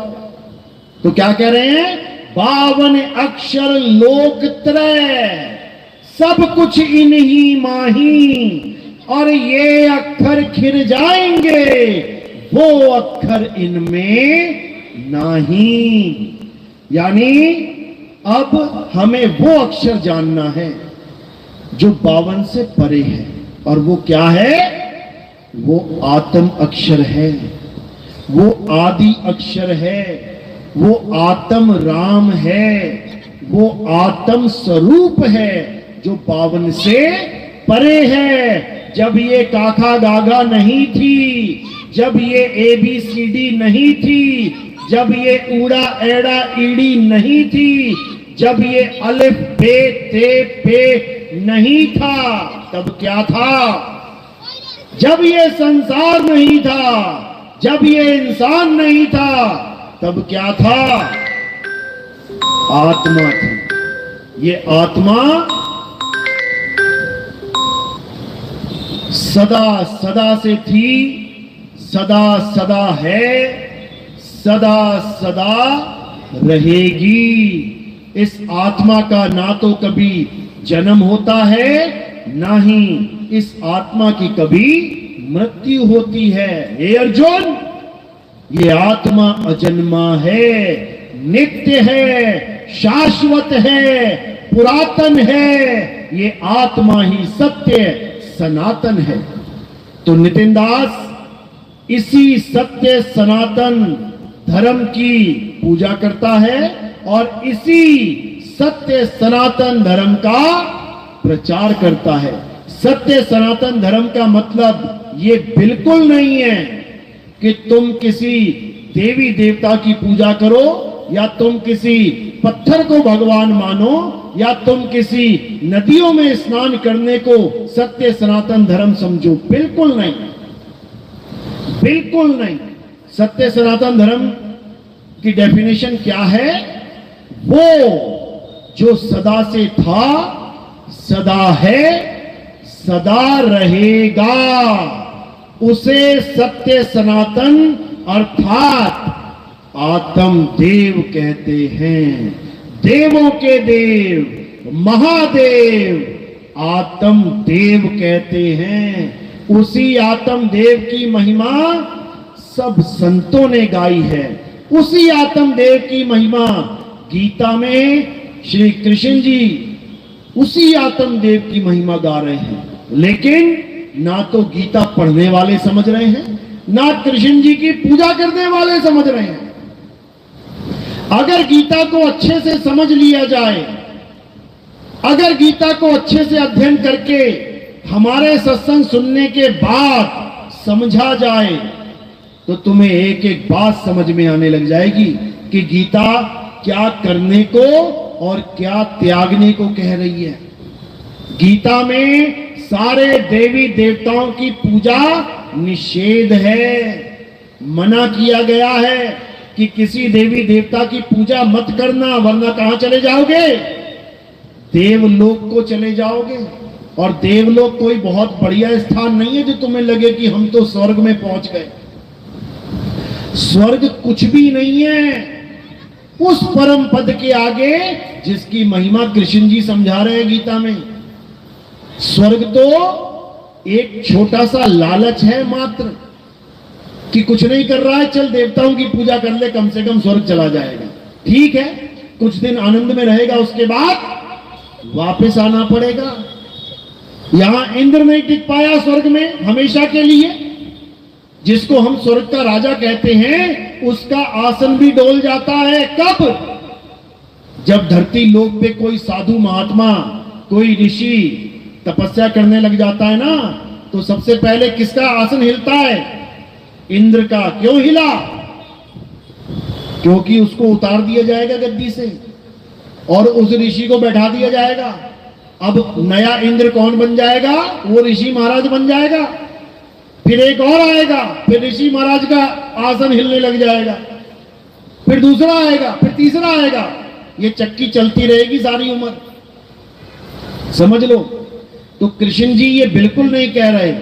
तो क्या कह रहे हैं? 52 अक्षर लोकत्रय, सब कुछ इन्हीं माही, और ये अक्षर खिर जाएंगे, वो अक्षर इनमें नहीं। यानी अब हमें वो अक्षर जानना है जो 52 से परे है। और वो क्या है? वो आत्म अक्षर है, वो आदि अक्षर है, वो आत्म राम है, वो आत्म स्वरूप है जो 52 से परे है। जब ये काका गागा नहीं थी, जब ये ABCD नहीं थी, जब ये ऊड़ा एड़ा ईड़ी नहीं थी, जब ये अलिफ बे ते पे नहीं था, तब क्या था? जब ये संसार नहीं था, जब ये इंसान नहीं था, तब क्या था? आत्मा थी। ये आत्मा सदा सदा से थी, सदा सदा है, सदा सदा रहेगी। इस आत्मा का ना तो कभी जन्म होता है, ना ही इस आत्मा की कभी मृत्यु होती है। हे अर्जुन, ये आत्मा अजन्मा है, नित्य है, शाश्वत है, पुरातन है। ये आत्मा ही सत्य सनातन है। तो नितिन दास इसी सत्य सनातन धर्म की पूजा करता है और इसी सत्य सनातन धर्म का प्रचार करता है। सत्य सनातन धर्म का मतलब ये बिल्कुल नहीं है कि तुम किसी देवी देवता की पूजा करो, या तुम किसी पत्थर को भगवान मानो, या तुम किसी नदियों में स्नान करने को सत्य सनातन धर्म समझो। बिल्कुल नहीं, बिल्कुल नहीं। सत्य सनातन धर्म की डेफिनेशन क्या है? वो जो सदा से था, सदा है, सदा रहेगा, उसे सत्य सनातन अर्थात आत्म देव कहते हैं। देवों के देव, महादेव आत्म देव कहते हैं। उसी आत्म देव की महिमा सब संतों ने गाई है। उसी आत्म देव की महिमा गीता में श्री कृष्ण जी उसी आत्म देव की महिमा गा रहे हैं। लेकिन ना तो गीता पढ़ने वाले समझ रहे हैं, ना कृष्ण जी की पूजा करने वाले समझ रहे हैं। अगर गीता को अच्छे से समझ लिया जाए, अगर गीता को अच्छे से अध्ययन करके हमारे सत्संग सुनने के बाद समझा जाए, तो तुम्हें एक एक बात समझ में आने लग जाएगी कि गीता क्या करने को और क्या त्यागने को कह रही है। गीता में सारे देवी देवताओं की पूजा निषेध है। मना किया गया है कि किसी देवी देवता की पूजा मत करना, वरना कहां चले जाओगे? देवलोक को चले जाओगे। और देवलोक कोई बहुत बढ़िया स्थान नहीं है जो तुम्हें लगे कि हम तो स्वर्ग में पहुंच गए। स्वर्ग कुछ भी नहीं है उस परम पद के आगे जिसकी महिमा कृष्ण जी समझा रहे हैं गीता में। स्वर्ग तो एक छोटा सा लालच है मात्र, कि कुछ नहीं कर रहा है, चल देवताओं की पूजा कर ले, कम से कम स्वर्ग चला जाएगा। ठीक है, कुछ दिन आनंद में रहेगा, उसके बाद वापस आना पड़ेगा। यहां इंद्र नहीं टिक पाया स्वर्ग में हमेशा के लिए, जिसको हम स्वर्ग का राजा कहते हैं, उसका आसन भी डोल जाता है। कब? जब धरती लोक पे कोई साधु महात्मा, कोई ऋषि तपस्या करने लग जाता है ना, तो सबसे पहले किसका आसन हिलता है? इंद्र का। क्यों हिला? क्योंकि उसको उतार दिया जाएगा गद्दी से और उस ऋषि को बैठा दिया जाएगा। अब नया इंद्र कौन बन जाएगा? वो ऋषि महाराज बन जाएगा। फिर एक और आएगा, फिर ऋषि महाराज का आसन हिलने लग जाएगा, फिर दूसरा आएगा, फिर तीसरा आएगा। ये चक्की चलती रहेगी सारी उम्र, समझ लो। तो कृष्ण जी ये बिल्कुल नहीं कह रहे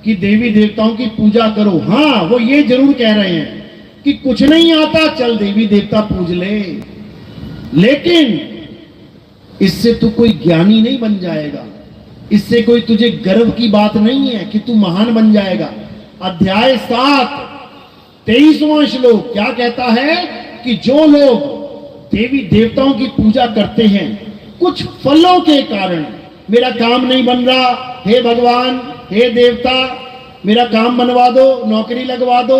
कि देवी देवताओं की पूजा करो। हां, वो ये जरूर कह रहे हैं कि कुछ नहीं आता, चल देवी देवता पूज ले, लेकिन इससे तू कोई ज्ञानी नहीं बन जाएगा। इससे कोई तुझे गर्व की बात नहीं है कि तू महान बन जाएगा। अध्याय 7 23वां श्लोक क्या कहता है कि जो लोग देवी देवताओं की पूजा करते हैं कुछ फलों के कारण, मेरा काम नहीं बन रहा, हे भगवान, हे देवता, मेरा काम बनवा दो, नौकरी लगवा दो,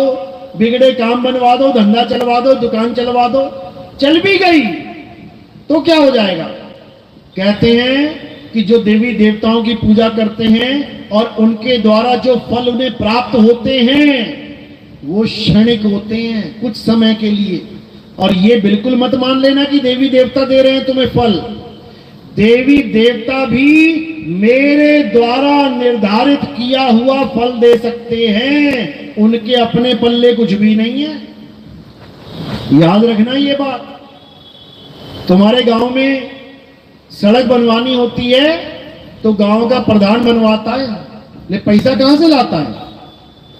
बिगड़े काम बनवा दो, धंधा चलवा दो, दुकान चलवा दो, चल भी गई तो क्या हो जाएगा? कहते हैं कि जो देवी देवताओं की पूजा करते हैं और उनके द्वारा जो फल उन्हें प्राप्त होते हैं वो क्षणिक होते हैं, कुछ समय के लिए। और ये बिल्कुल मत मान लेना कि देवी देवता दे रहे हैं तुम्हें फल। देवी देवता भी मेरे द्वारा निर्धारित किया हुआ फल दे सकते हैं, उनके अपने पल्ले कुछ भी नहीं है। याद रखना ये बात। तुम्हारे गांव में सड़क बनवानी होती है तो गांव का प्रधान बनवाता है, ले पैसा कहां से लाता है?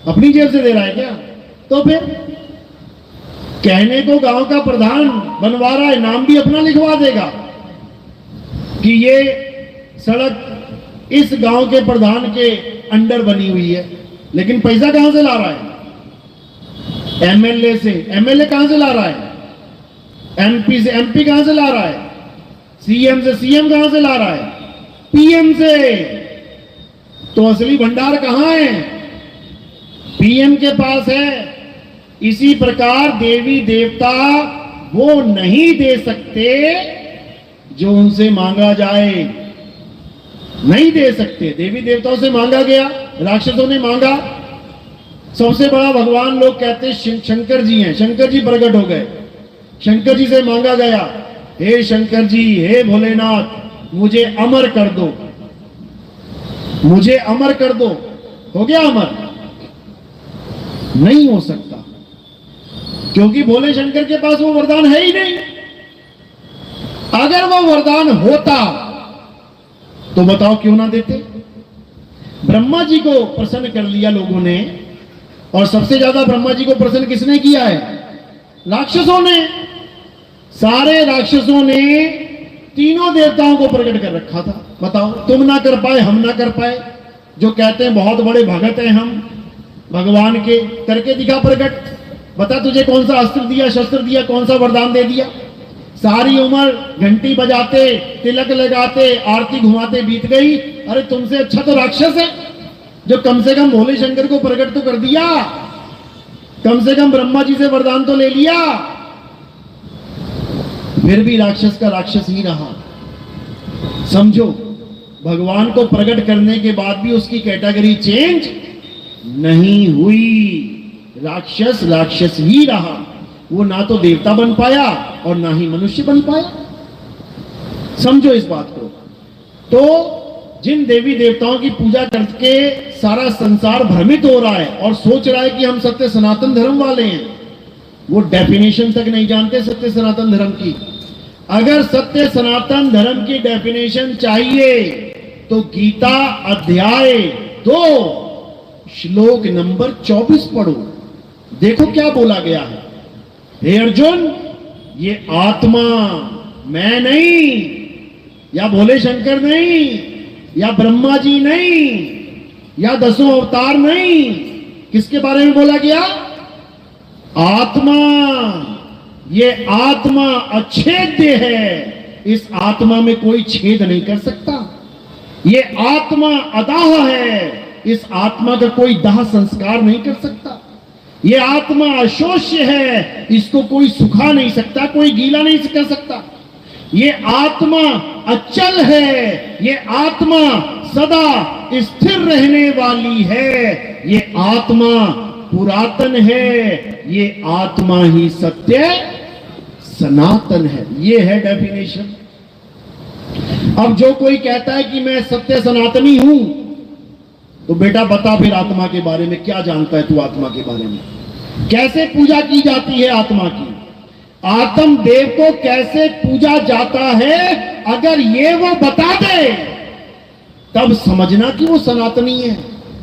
अपनी जेब से दे रहा है क्या? तो फिर कहने को गांव का प्रधान बनवा रहा है, नाम भी अपना लिखवा देगा कि ये सड़क इस गांव के प्रधान के अंडर बनी हुई है, लेकिन पैसा कहां से ला रहा है? एमएलए से। एमएलए कहां से ला रहा है? एमपी से। एमपी कहां से ला रहा है? सीएम से। सीएम कहां से ला रहा है? पीएम से। तो असली भंडार कहां है? पीएम के पास है। इसी प्रकार देवी देवता वो नहीं दे सकते जो उनसे मांगा जाए, नहीं दे सकते। देवी देवताओं से मांगा गया, राक्षसों ने मांगा। सबसे बड़ा भगवान लोग कहते हैं शंकर जी हैं। शंकर जी प्रकट हो गए, शंकर जी से मांगा गया, हे शंकर जी, हे भोलेनाथ, मुझे अमर कर दो, मुझे अमर कर दो। हो गया अमर? नहीं हो सकता, क्योंकि भोले शंकर के पास वो वरदान है ही नहीं। अगर वो वरदान होता तो बताओ क्यों ना देते? ब्रह्मा जी को प्रसन्न कर लिया लोगों ने, और सबसे ज्यादा ब्रह्मा जी को प्रसन्न किसने किया है? राक्षसों ने। सारे राक्षसों ने तीनों देवताओं को प्रकट कर रखा था। बताओ, तुम ना कर पाए, हम ना कर पाए। जो कहते हैं बहुत बड़े भगत हैं हम भगवान के, करके दिखा प्रकट। बता तुझे कौन सा अस्त्र दिया, शस्त्र दिया, कौन सा वरदान दे दिया? सारी उम्र घंटी बजाते, तिलक लगाते, आरती घुमाते बीत गई। अरे तुमसे अच्छा तो राक्षस है, जो कम से कम भोले शंकर को प्रकट तो कर दिया, कम से कम ब्रह्मा जी से वरदान तो ले लिया। फिर भी राक्षस का राक्षस ही रहा। समझो, भगवान को प्रकट करने के बाद भी उसकी कैटेगरी चेंज नहीं हुई। राक्षस राक्षस ही रहा। वो ना तो देवता बन पाया और ना ही मनुष्य बन पाया। समझो इस बात को। तो जिन देवी देवताओं की पूजा करके सारा संसार भ्रमित हो रहा है और सोच रहा है कि हम सत्य सनातन धर्म वाले हैं, वो डेफिनेशन तक नहीं जानते सत्य सनातन धर्म की। अगर सत्य सनातन धर्म की डेफिनेशन चाहिए तो गीता अध्याय 2 श्लोक नंबर 24 पढ़ो। देखो क्या बोला गया है। हे अर्जुन, ये आत्मा मैं नहीं, या भोले शंकर नहीं, या ब्रह्मा जी नहीं, या 10 अवतार नहीं। किसके बारे में बोला गया? आत्मा। ये आत्मा अछेद्य है। इस आत्मा में कोई छेद नहीं कर सकता। ये आत्मा अदाह है। इस आत्मा का कोई दाह संस्कार नहीं कर सकता। ये आत्मा अशोष्य है। इसको कोई सुखा नहीं सकता, कोई गीला नहीं कर सकता। ये आत्मा अचल है। ये आत्मा सदा स्थिर रहने वाली है। ये आत्मा पुरातन है। ये आत्मा ही सत्य सनातन है। ये है डेफिनेशन। अब जो कोई कहता है कि मैं सत्य सनातनी हूं, तो बेटा बता फिर आत्मा के बारे में क्या जानता है तू? आत्मा के बारे में कैसे पूजा की जाती है आत्मा की? आत्म देव को कैसे पूजा जाता है? अगर ये वो बता दे तब समझना कि वो सनातनी है।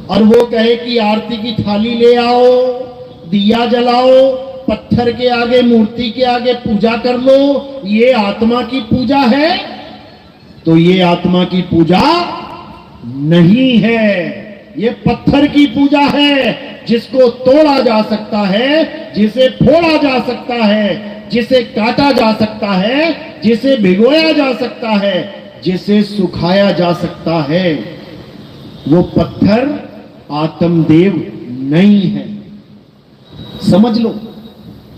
और वो कहे कि आरती की थाली ले आओ, दिया जलाओ, पत्थर के आगे, मूर्ति के आगे पूजा कर लो, ये आत्मा की पूजा है? तो ये आत्मा की पूजा नहीं है। ये पत्थर की पूजा है, जिसको तोड़ा जा सकता है, जिसे फोड़ा जा सकता है, जिसे काटा जा सकता है, जिसे भिगोया जा सकता है, जिसे सुखाया जा सकता है। वो पत्थर आत्मदेव नहीं है। समझ लो।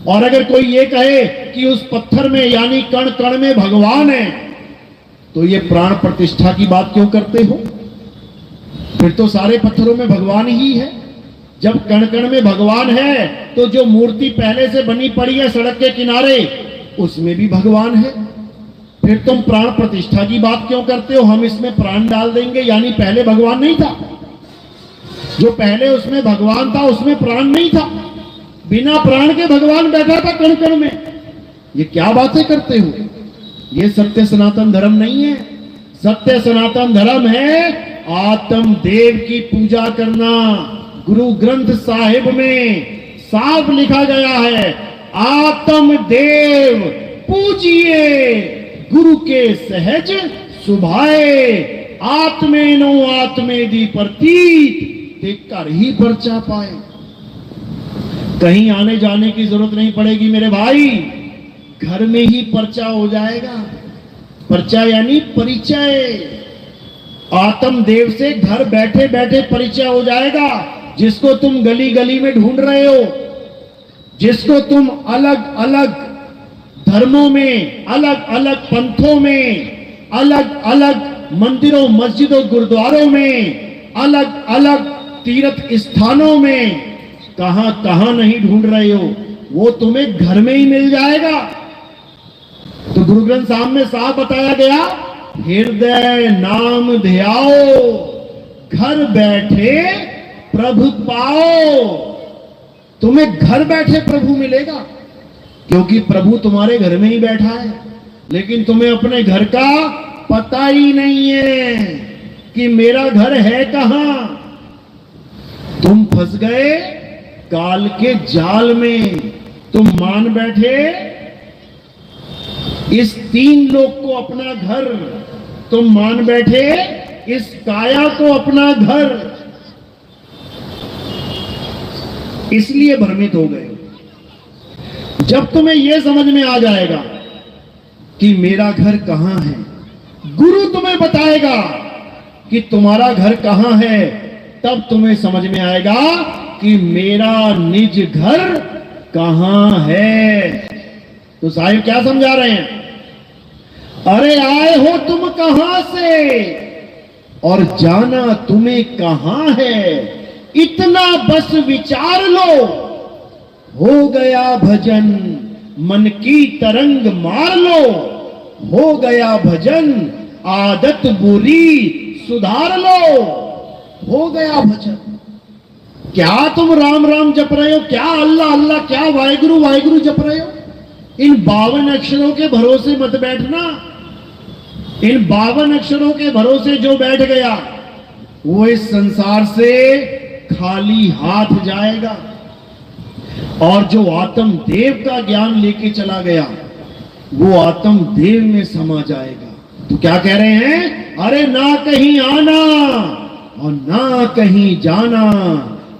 और अगर कोई ये कहे कि उस पत्थर में यानी कण कण में भगवान है, तो ये प्राण प्रतिष्ठा की बात क्यों करते हो? फिर तो सारे पत्थरों में भगवान ही है। जब कण कण में भगवान है तो जो मूर्ति पहले से बनी पड़ी है सड़क के किनारे, उसमें भी भगवान है। फिर तुम प्राण प्रतिष्ठा की बात क्यों करते हो? हम इसमें प्राण डाल देंगे, यानी पहले भगवान नहीं था। जो पहले उसमें भगवान था उसमें प्राण नहीं था। बिना प्राण के भगवान बैठा था कण कण में। ये क्या बातें करते हो? ये सत्य सनातन धर्म नहीं है। सत्य सनातन धर्म है आत्म देव की पूजा करना। गुरु ग्रंथ साहिब में साफ लिखा गया है, आत्म देव पूजिए, गुरु के सहज सुभाए, आत्मेनो आत्मे दी प्रतीत, ते कर ही परचा पाए। कहीं आने जाने की जरूरत नहीं पड़ेगी मेरे भाई, घर में ही परचा हो जाएगा। परचा यानी परिचय, आत्म देव से घर बैठे बैठे परिचय हो जाएगा। जिसको तुम गली गली में ढूंढ रहे हो, जिसको तुम अलग अलग धर्मों में, अलग अलग पंथों में, अलग अलग मंदिरों मस्जिदों गुरुद्वारों में, अलग अलग तीर्थ स्थानों में कहां कहां नहीं ढूंढ रहे हो, वो तुम्हें घर में ही मिल जाएगा। तो गुरु ग्रंथ साहब में साफ बताया गया, हृदय नाम ध्याओ, घर बैठे प्रभु पाओ। तुम्हें घर बैठे प्रभु मिलेगा, क्योंकि प्रभु तुम्हारे घर में ही बैठा है। लेकिन तुम्हें अपने घर का पता ही नहीं है कि मेरा घर है कहां। तुम फंस गए काल के जाल में। तुम मान बैठे इस तीन लोक को अपना घर, तुम मान बैठे इस काया को अपना घर, इसलिए भ्रमित हो गए। जब तुम्हें यह समझ में आ जाएगा कि मेरा घर कहां है, गुरु तुम्हें बताएगा कि तुम्हारा घर कहां है, तब तुम्हें समझ में आएगा कि मेरा निज घर कहां है। तो साहिब क्या समझा रहे हैं? अरे आए हो तुम कहां से और जाना तुम्हें कहां है, इतना बस विचार लो। हो गया भजन मन की तरंग मार लो, हो गया भजन आदत बुरी सुधार लो। हो गया भजन। क्या तुम राम राम जप रहे हो, क्या अल्लाह अल्लाह, क्या वाहिगुरु वाहिगुरु जप रहे हो? इन 52 अक्षरों के भरोसे मत बैठना। इन 52 अक्षरों के भरोसे जो बैठ गया वो इस संसार से खाली हाथ जाएगा। और जो आत्म देव का ज्ञान लेके चला गया वो आत्म देव में समा जाएगा। तो क्या कह रहे हैं? अरे ना कहीं आना और ना कहीं जाना,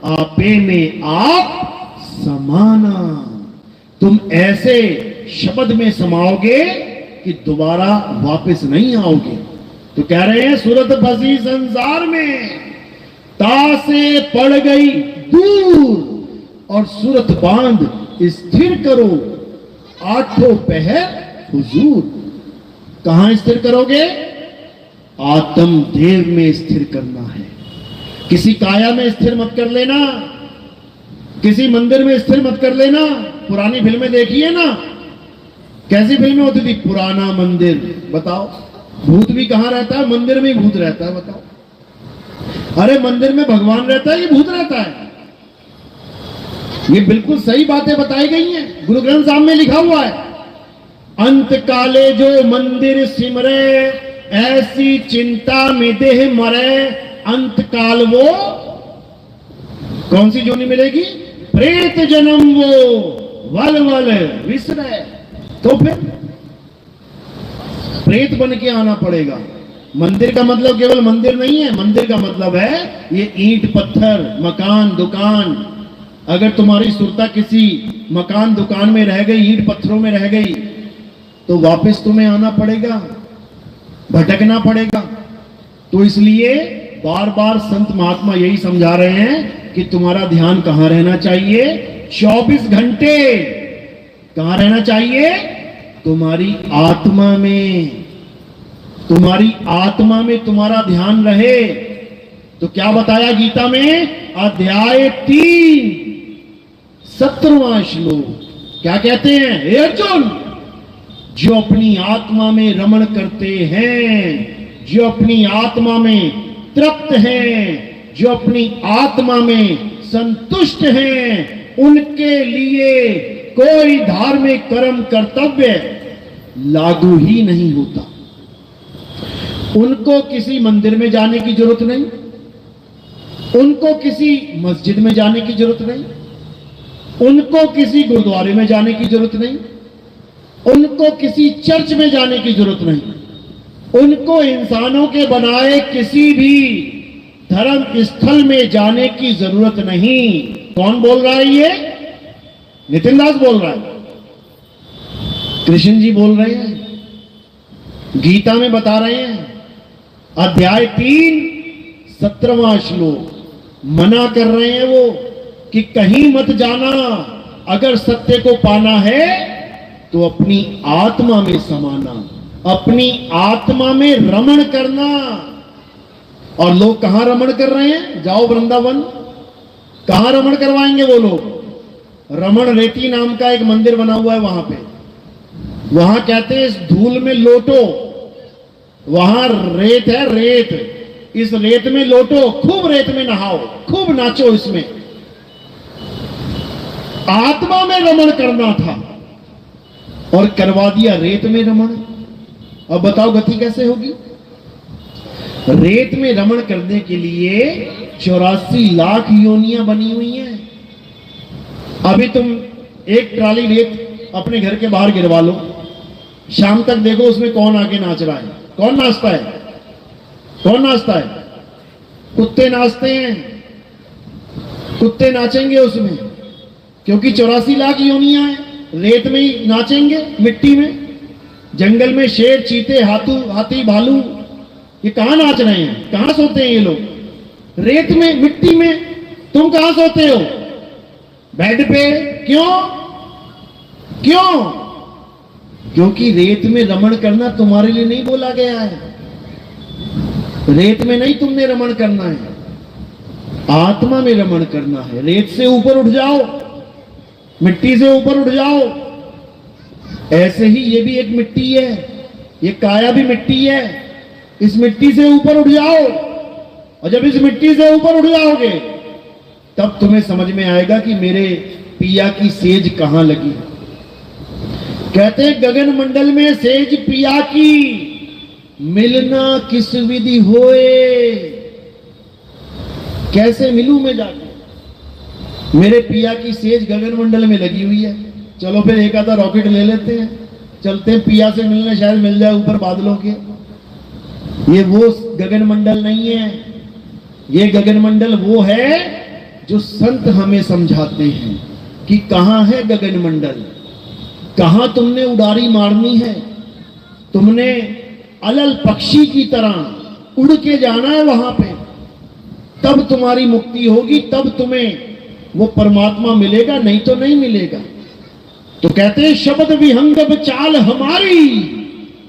आपे में आप समाना। तुम ऐसे शब्द में समाओगे कि दोबारा वापस नहीं आओगे। तो कह रहे हैं सूरत बसी संसार में, तासे पड़ गई दूर और सूरत बांध स्थिर करो, आठों पहर हुजूर। कहां स्थिर करोगे? आत्म देव में स्थिर करना है। किसी काया में स्थिर मत कर लेना, किसी मंदिर में स्थिर मत कर लेना। पुरानी फिल्में देखिए ना, कैसी फिल्में होती थी? पुराना मंदिर। बताओ भूत भी कहां रहता है? मंदिर में ही भूत रहता है। बताओ, अरे मंदिर में भगवान रहता है कि भूत रहता है? ये बिल्कुल सही बातें बताई गई हैं, गुरु ग्रंथ साहब में लिखा हुआ है। अंत काले जो मंदिर सिमरे, ऐसी चिंता में देह मरे। अंत काल वो कौन सी जोनी मिलेगी? प्रेत जन्म वो वल वल विसरे। तो फिर प्रेत बन के आना पड़ेगा। मंदिर का मतलब केवल मंदिर नहीं है, मंदिर का मतलब है ये ईंट पत्थर मकान दुकान। अगर तुम्हारी सुरता किसी मकान दुकान में रह गई, ईंट पत्थरों में रह गई, तो वापस तुम्हें आना पड़ेगा, भटकना पड़ेगा। तो इसलिए बार बार संत महात्मा यही समझा रहे हैं कि तुम्हारा ध्यान कहां रहना चाहिए? 24 घंटे कहां रहना चाहिए? तुम्हारी आत्मा में। तुम्हारी आत्मा में तुम्हारा ध्यान रहे। तो क्या बताया गीता में? अध्याय 3 17वां श्लोक क्या कहते हैं? हे अर्जुन, जो अपनी आत्मा में रमण करते हैं, जो अपनी आत्मा में तृप्त हैं, जो अपनी आत्मा में संतुष्ट हैं, उनके लिए कोई धार्मिक कर्म कर्तव्य लागू ही नहीं होता। उनको किसी मंदिर में जाने की जरूरत नहीं, उनको किसी मस्जिद में जाने की जरूरत नहीं, उनको किसी गुरुद्वारे में जाने की जरूरत नहीं, उनको किसी चर्च में जाने की जरूरत नहीं, उनको इंसानों के बनाए किसी भी धर्म स्थल में जाने की जरूरत नहीं। कौन बोल रहा है ये? नितिन दास बोल रहा है, कृष्ण जी बोल रहे हैं, गीता में बता रहे हैं, अध्याय 3 17वां श्लोक मना कर रहे हैं वो कि कहीं मत जाना, अगर सत्य को पाना है तो अपनी आत्मा में समाना, अपनी आत्मा में रमण करना। और लोग कहां रमण कर रहे हैं? जाओ वृंदावन, कहां रमण करवाएंगे वो लोग? रमण रेती नाम का एक मंदिर बना हुआ है वहां पे, वहां कहते हैं इस धूल में लोटो, वहां रेत है, रेत, इस रेत में लोटो, खूब रेत में नहाओ, खूब नाचो, इसमें आत्मा में रमण करना था और करवा दिया रेत में रमण। अब बताओ गति कैसे होगी? रेत में रमण करने के लिए 84 लाख योनियां बनी हुई हैं। अभी तुम एक ट्राली रेत अपने घर के बाहर गिरवा लो, शाम तक देखो उसमें कौन आके नाच रहा है। कौन नाचता है? कौन नाचता है? कुत्ते नाचते हैं, कुत्ते नाचेंगे उसमें, क्योंकि 84 लाख योनियां हैं, रेत में ही नाचेंगे, मिट्टी में। जंगल में शेर, चीते, हाथी, भालू, ये कहां नाच रहे हैं? कहां सोते हैं ये लोग? रेत में, मिट्टी में। तुम कहां सोते हो? बेड पे। क्यों? क्यों? क्योंकि रेत में रमण करना तुम्हारे लिए नहीं बोला गया है। रेत में नहीं तुमने रमण करना है, आत्मा में रमण करना है। रेत से ऊपर उठ जाओ, मिट्टी से ऊपर उठ जाओ। ऐसे ही ये भी एक मिट्टी है, ये काया भी मिट्टी है। इस मिट्टी से ऊपर उठ जाओ, और जब इस मिट्टी से ऊपर उठ जाओगे तब तुम्हें समझ में आएगा कि मेरे पिया की सेज कहां लगी। कहते गगन मंडल में सेज पिया की, मिलना किस विधि होए। कैसे मिलूं मैं जाके? मेरे पिया की सेज गगन मंडल में लगी हुई है। चलो फिर एक आधा रॉकेट ले लेते हैं, चलते हैं पिया से मिलने, शायद मिल जाए ऊपर बादलों के। ये वो गगन मंडल नहीं है, ये गगन मंडल वो है जो संत हमें समझाते हैं कि कहां है गगन मंडल, कहां तुमने उड़ारी मारनी है। तुमने अलल पक्षी की तरह उड़ के जाना है वहां पे, तब तुम्हारी मुक्ति होगी, तब तुम्हें वो परमात्मा मिलेगा, नहीं तो नहीं मिलेगा। तो कहते हैं शब्द विहंगब चाल हमारी,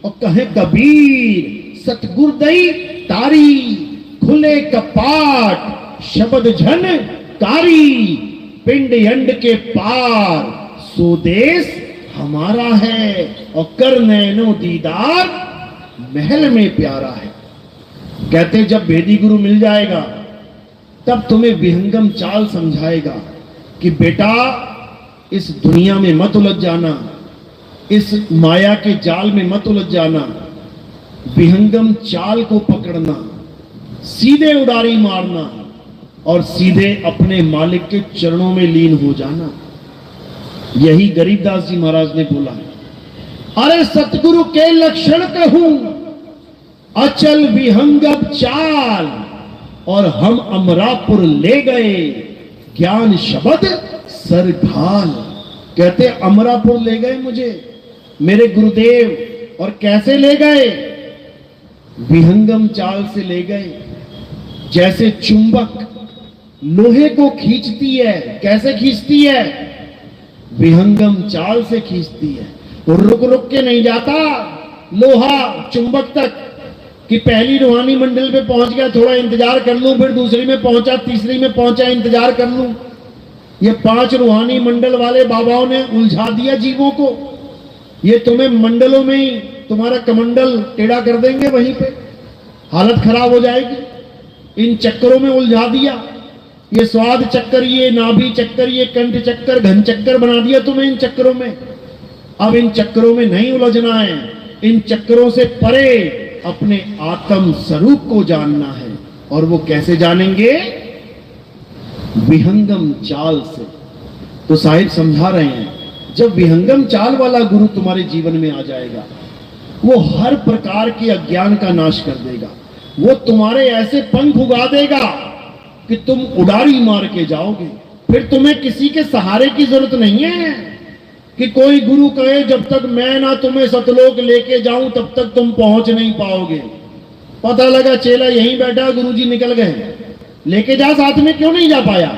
और कहे कबीर सतगुरदई तारी, खुले कपाट शब्द झन कारी, पिंड अंड के पार स्वदेश हमारा है, और कर नैनो दीदार महल में प्यारा है। कहते जब भेदी गुरु मिल जाएगा तब तुम्हें विहंगम चाल समझाएगा कि बेटा इस दुनिया में मत उलझ जाना, इस माया के जाल में मत उलझ जाना, विहंगम चाल को पकड़ना, सीधे उड़ारी मारना और सीधे अपने मालिक के चरणों में लीन हो जाना। यही गरीबदास जी महाराज ने बोला है। अरे सतगुरु के लक्षण कहूं अचल विहंगम चाल, और हम अमरापुर ले गए ज्ञान शब्द सरघाल। कहते अमरापुर ले गए मुझे मेरे गुरुदेव, और कैसे ले गए? विहंगम चाल से ले गए। जैसे चुंबक लोहे को खींचती है, कैसे खींचती है? विहंगम चाल से खींचती है। रुक रुक के नहीं जाता लोहा चुंबक तक कि पहली रूहानी मंडल पे पहुंच गया, थोड़ा इंतजार कर लूं, फिर दूसरी में पहुंचा, तीसरी में पहुंचा, इंतजार कर लूं। ये 5 रूहानी मंडल वाले बाबाओं ने उलझा दिया जीवों को। ये तुम्हें मंडलों में ही तुम्हारा कमंडल टेढ़ा कर देंगे, वहीं पे हालत खराब हो जाएगी। इन चक्करों में उलझा दिया, ये स्वाद चक्कर, ये नाभि चक्कर, ये कंठ चक्कर, घन चक्कर बना दिया तुम्हें इन चक्करों में। अब इन चक्करों में नहीं उलझना है, इन चक्करों से परे अपने आत्म स्वरूप को जानना है। और वो कैसे जानेंगे? विहंगम चाल से। तो साहिब समझा रहे हैं, जब विहंगम चाल वाला गुरु तुम्हारे जीवन में आ जाएगा, वो हर प्रकार के अज्ञान का नाश कर देगा। वो तुम्हारे ऐसे पंख उगा देगा कि तुम उड़ारी मार के जाओगे। फिर तुम्हें किसी के सहारे की जरूरत नहीं है कि कोई गुरु कहे जब तक मैं ना तुम्हें सतलोक लेके जाऊं तब तक तुम पहुंच नहीं पाओगे। पता लगा चेला यहीं बैठा, गुरुजी निकल गए, लेके जा साथ में, क्यों नहीं जा पाया?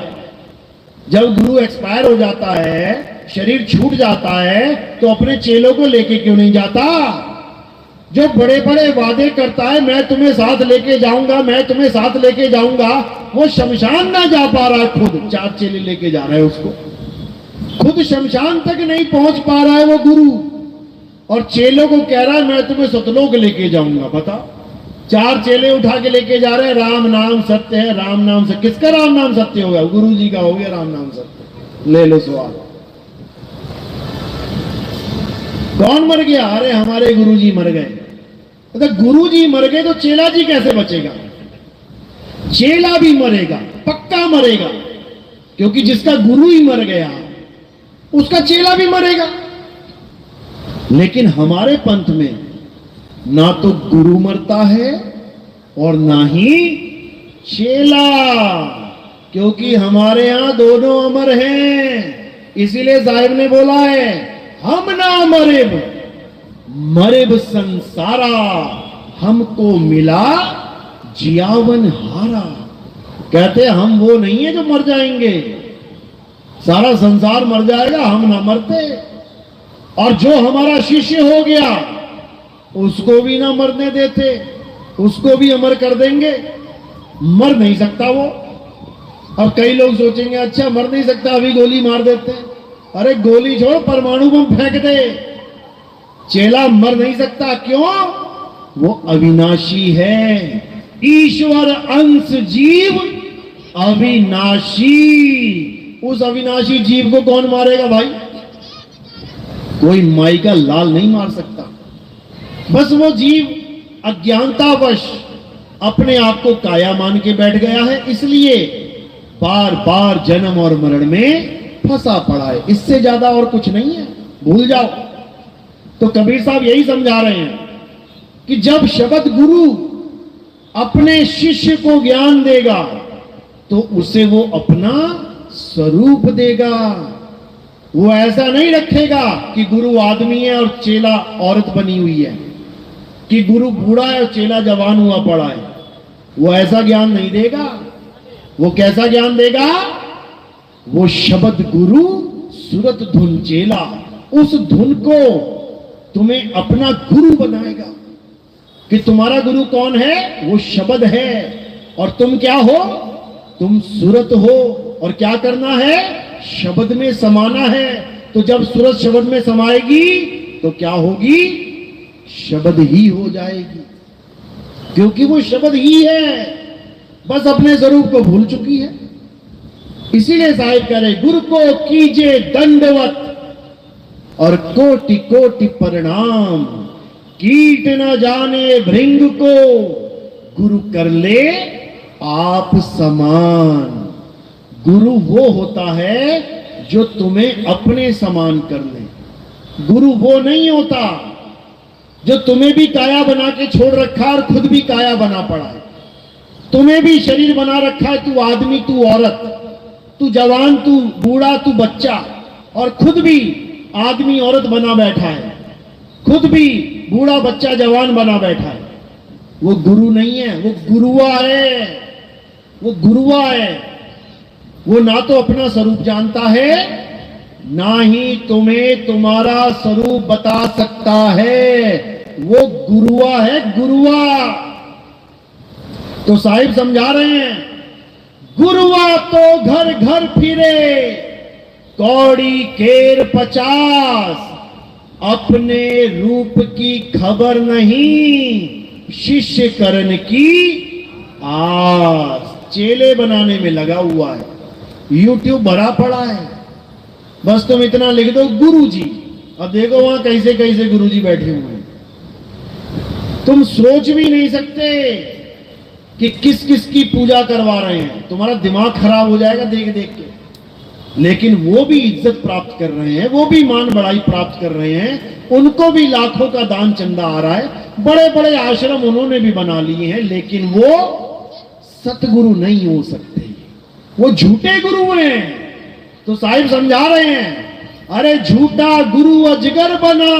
जब गुरु एक्सपायर हो जाता है, शरीर छूट जाता है, तो अपने चेलों को लेके क्यों नहीं जाता? जो बड़े बड़े वादे करता है, मैं तुम्हें साथ लेके जाऊंगा, मैं तुम्हें साथ लेके जाऊंगा, वो शमशान ना जा पा रहा है, खुद 4 चेले लेके जा रहा है उसको, खुद शमशान तक नहीं पहुंच पा रहा है वो गुरु, और चेलों को कह रहा है मैं तुम्हें सतलोक लेके जाऊंगा। बता, 4 चेले उठा के लेके जा रहे हैं, राम नाम सत्य है, राम नाम सत्य। किसका राम नाम सत्य होगा? गुरु जी का हो गया राम नाम सत्य। ले लो सवाल, कौन मर गया? अरे हमारे गुरु जी मर गए। अगर गुरु जी मर गए तो चेला जी कैसे बचेगा? चेला भी मरेगा, पक्का मरेगा, क्योंकि जिसका गुरु ही मर गया उसका चेला भी मरेगा। लेकिन हमारे पंथ में ना तो गुरु मरता है और ना ही चेला, क्योंकि हमारे यहां दोनों अमर हैं। इसीलिए साहिब ने बोला है, हम ना मरेब मरेब संसारा, हमको मिला जियावन हारा। कहते हम वो नहीं है जो मर जाएंगे, सारा संसार मर जाएगा, हम ना मरते। और जो हमारा शिष्य हो गया उसको भी ना मरने देते, उसको भी अमर कर देंगे। मर नहीं सकता वो। अब कई लोग सोचेंगे अच्छा मर नहीं सकता, अभी गोली मार देते। अरे गोली छोड़, परमाणु बम फेंक दे, चेला मर नहीं सकता। क्यों? वो अविनाशी है, ईश्वर अंश जीव अविनाशी। उस अविनाशी जीव को कौन मारेगा भाई? कोई माई का लाल नहीं मार सकता। बस वो जीव अज्ञानतावश अपने आप को काया मान के बैठ गया है, इसलिए बार बार जन्म और मरण में फंसा पड़ा है। इससे ज्यादा और कुछ नहीं है, भूल जाओ। तो कबीर साहब यही समझा रहे हैं कि जब शब्द गुरु अपने शिष्य को ज्ञान देगा तो उसे वो अपना स्वरूप देगा। वो ऐसा नहीं रखेगा कि गुरु आदमी है और चेला औरत बनी हुई है, कि गुरु बूढ़ा है और चेला जवान हुआ पड़ा है। वो ऐसा ज्ञान नहीं देगा। वो कैसा ज्ञान देगा? वो शब्द गुरु सूरत धुन चेला, उस धुन को तुम्हें अपना गुरु बनाएगा। कि तुम्हारा गुरु कौन है? वो शब्द है, और तुम क्या हो? तुम सूरत हो। और क्या करना है? शब्द में समाना है। तो जब सूरत शब्द में समाएगी तो क्या होगी? शब्द ही हो जाएगी, क्योंकि वो शब्द ही है, बस अपने स्वरूप को भूल चुकी है। इसीलिए साहिब कह रहे, गुरु को कीजिए दंडवत और कोटि कोटि प्रणाम, कीट न जाने भृंग को, गुरु कर ले आप समान। गुरु वो होता है जो तुम्हें अपने समान कर ले। गुरु वो नहीं होता जो तुम्हें भी काया बना के छोड़ रखा और खुद भी काया बना पड़ा है। तुम्हें भी शरीर बना रखा है, तू आदमी, तू औरत, तू जवान, तू बूढ़ा, तू बच्चा, और खुद भी आदमी औरत बना बैठा है, खुद भी बूढ़ा बच्चा जवान बना बैठा है। वो गुरु नहीं है, वो गुरुआ है। वो गुरुआ है। वो ना तो अपना स्वरूप जानता है, ना ही तुम्हें तुम्हारा स्वरूप बता सकता है। वो गुरुआ है, गुरुआ। तो साहिब समझा रहे हैं, गुरुआ तो घर घर फिरे, कौड़ी केर 50, अपने रूप की खबर नहीं, शिष्य करण की आस। चेले बनाने में लगा हुआ है, यूट्यूब भरा पड़ा है, बस तुम इतना लिख दो गुरु जी। अब देखो वहां कैसे कैसे गुरु जी बैठे हुए हैं। तुम सोच भी नहीं सकते कि किस किस की पूजा करवा रहे हैं। तुम्हारा दिमाग खराब हो जाएगा देख देख के। लेकिन वो भी इज्जत प्राप्त कर रहे हैं, वो भी मान बढ़ाई प्राप्त कर रहे हैं, उनको भी लाखों का दान चंदा आ रहा है, बड़े बड़े आश्रम उन्होंने भी बना लिए हैं, लेकिन वो सतगुरु नहीं हो सकते, वो झूठे गुरु हैं। तो साहिब समझा रहे हैं, अरे झूठा गुरु अजगर बना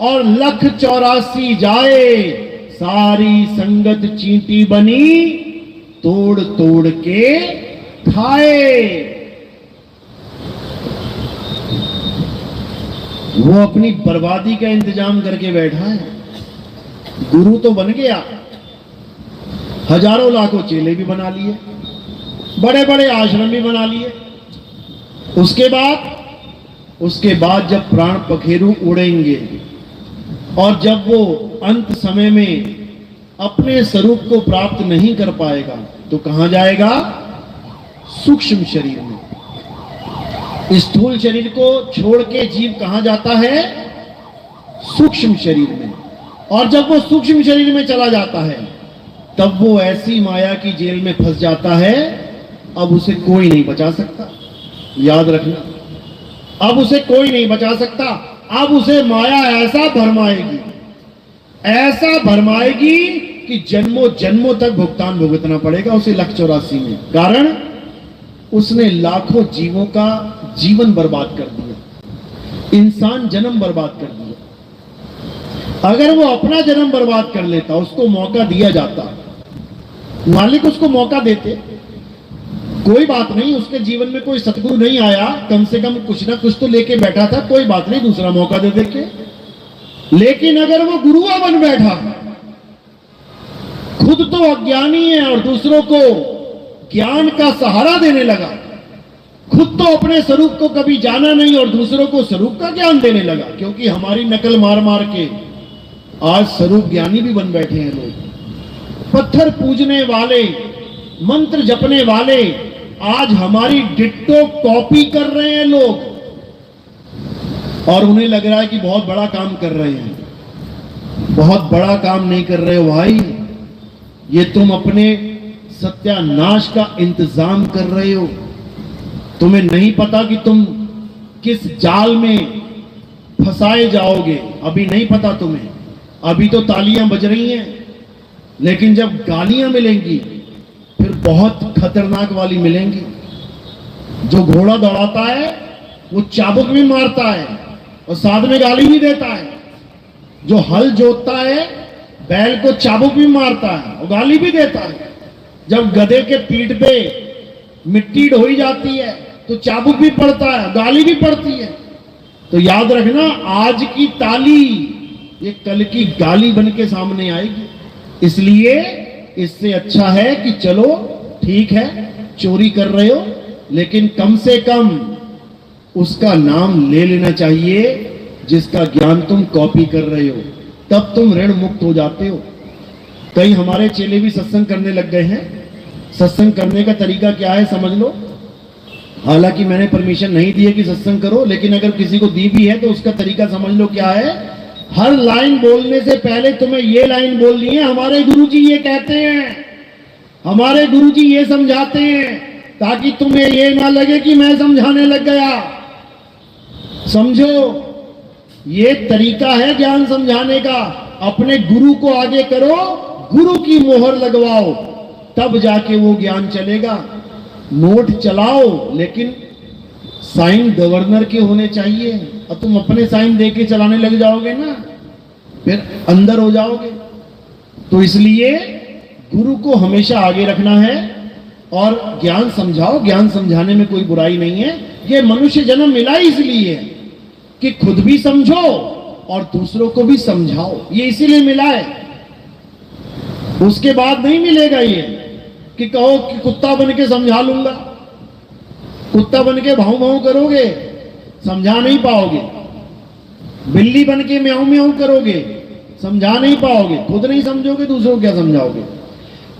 और 1,84 जाए, सारी संगत चींटी बनी, तोड़ तोड़ के खाए। वो अपनी बर्बादी का इंतजाम करके बैठा है। गुरु तो बन गया, हजारों लाखों चेले भी बना लिए, बड़े बड़े आश्रम भी बना लिए। उसके बाद जब प्राण पखेरु उड़ेंगे और जब वो अंत समय में अपने स्वरूप को प्राप्त नहीं कर पाएगा तो कहां जाएगा? सूक्ष्म शरीर में। स्थूल शरीर को छोड़ के जीव कहां जाता है? सूक्ष्म शरीर में। और जब वो सूक्ष्म शरीर में चला जाता है तब वो ऐसी माया की जेल में फंस जाता है, अब उसे कोई नहीं बचा सकता। याद रखना, अब उसे कोई नहीं बचा सकता। अब उसे माया ऐसा भरमाएगी कि जन्मों जन्मों तक भुगतान भुगतना पड़ेगा उसे 1,84 में। कारण उसने लाखों जीवों का जीवन बर्बाद कर दिया, इंसान जन्म बर्बाद कर दिया। अगर वो अपना जन्म बर्बाद कर लेता, उसको मौका दिया जाता, मालिक उसको मौका देते, कोई बात नहीं, उसके जीवन में कोई सतगुरु नहीं आया, कम से कम कुछ ना कुछ तो लेके बैठा था, कोई बात नहीं, दूसरा मौका दे देके। लेकिन अगर वो गुरुआ बन बैठा, खुद तो अज्ञानी है और दूसरों को ज्ञान का सहारा देने लगा, खुद तो अपने स्वरूप को कभी जाना नहीं और दूसरों को स्वरूप का ज्ञान देने लगा, क्योंकि हमारी नकल मार मार के आज स्वरूप ज्ञानी भी बन बैठे हैं लोग। पत्थर पूजने वाले, मंत्र जपने वाले आज हमारी डिट्टो कॉपी कर रहे हैं लोग, और उन्हें लग रहा है कि बहुत बड़ा काम कर रहे हैं। बहुत बड़ा काम नहीं कर रहे हो भाई, ये तुम अपने सत्यानाश का इंतजाम कर रहे हो। तुम्हें नहीं पता कि तुम किस जाल में फंसाए जाओगे, अभी नहीं पता तुम्हें। अभी तो तालियां बज रही हैं, लेकिन जब गालियां मिलेंगी फिर बहुत खतरनाक वाली मिलेंगी। जो घोड़ा दौड़ाता है वो चाबुक भी मारता है और साथ में गाली भी देता है। जो हल जोतता है बैल को चाबुक भी मारता है और गाली भी देता है। जब गधे के पीठ पे मिट्टी ढोई जाती है तो चाबुक भी पड़ता है, गाली भी पड़ती है। तो याद रखना, आज की ताली ये कल की गाली बन के सामने आएगी। इसलिए इससे अच्छा है कि चलो ठीक है, चोरी कर रहे हो, लेकिन कम से कम उसका नाम ले लेना चाहिए जिसका ज्ञान तुम कॉपी कर रहे हो, तब तुम ऋण मुक्त हो जाते हो। कई हमारे चेले भी सत्संग करने लग गए हैं। सत्संग करने का तरीका क्या है समझ लो। हालांकि मैंने परमिशन नहीं दी है कि सत्संग करो, लेकिन अगर किसी को दी भी है तो उसका तरीका समझ लो क्या है। हर लाइन बोलने से पहले तुम्हें ये लाइन बोलनी है, हमारे गुरुजी ये कहते हैं, हमारे गुरुजी ये समझाते हैं, ताकि तुम्हें ये ना लगे कि मैं समझाने लग गया। समझो, ये तरीका है ज्ञान समझाने का। अपने गुरु को आगे करो, गुरु की मोहर लगवाओ, तब जाके वो ज्ञान चलेगा। नोट चलाओ, लेकिन साइन गवर्नर के होने चाहिए। और तुम अपने साइन देके चलाने लग जाओगे ना, फिर अंदर हो जाओगे। तो इसलिए गुरु को हमेशा आगे रखना है और ज्ञान समझाओ। ज्ञान समझाने में कोई बुराई नहीं है। ये मनुष्य जन्म मिला इसलिए कि खुद भी समझो और दूसरों को भी समझाओ, ये इसीलिए मिला है। उसके बाद नहीं मिलेगा ये कि कहो कि कुत्ता बन के समझा लूंगा। कुत्ता बन के भाऊ भाऊ करोगे, समझा नहीं पाओगे। बिल्ली बन के म्याऊं म्याऊं करोगे, समझा नहीं पाओगे। खुद नहीं समझोगे, दूसरों को क्या समझाओगे।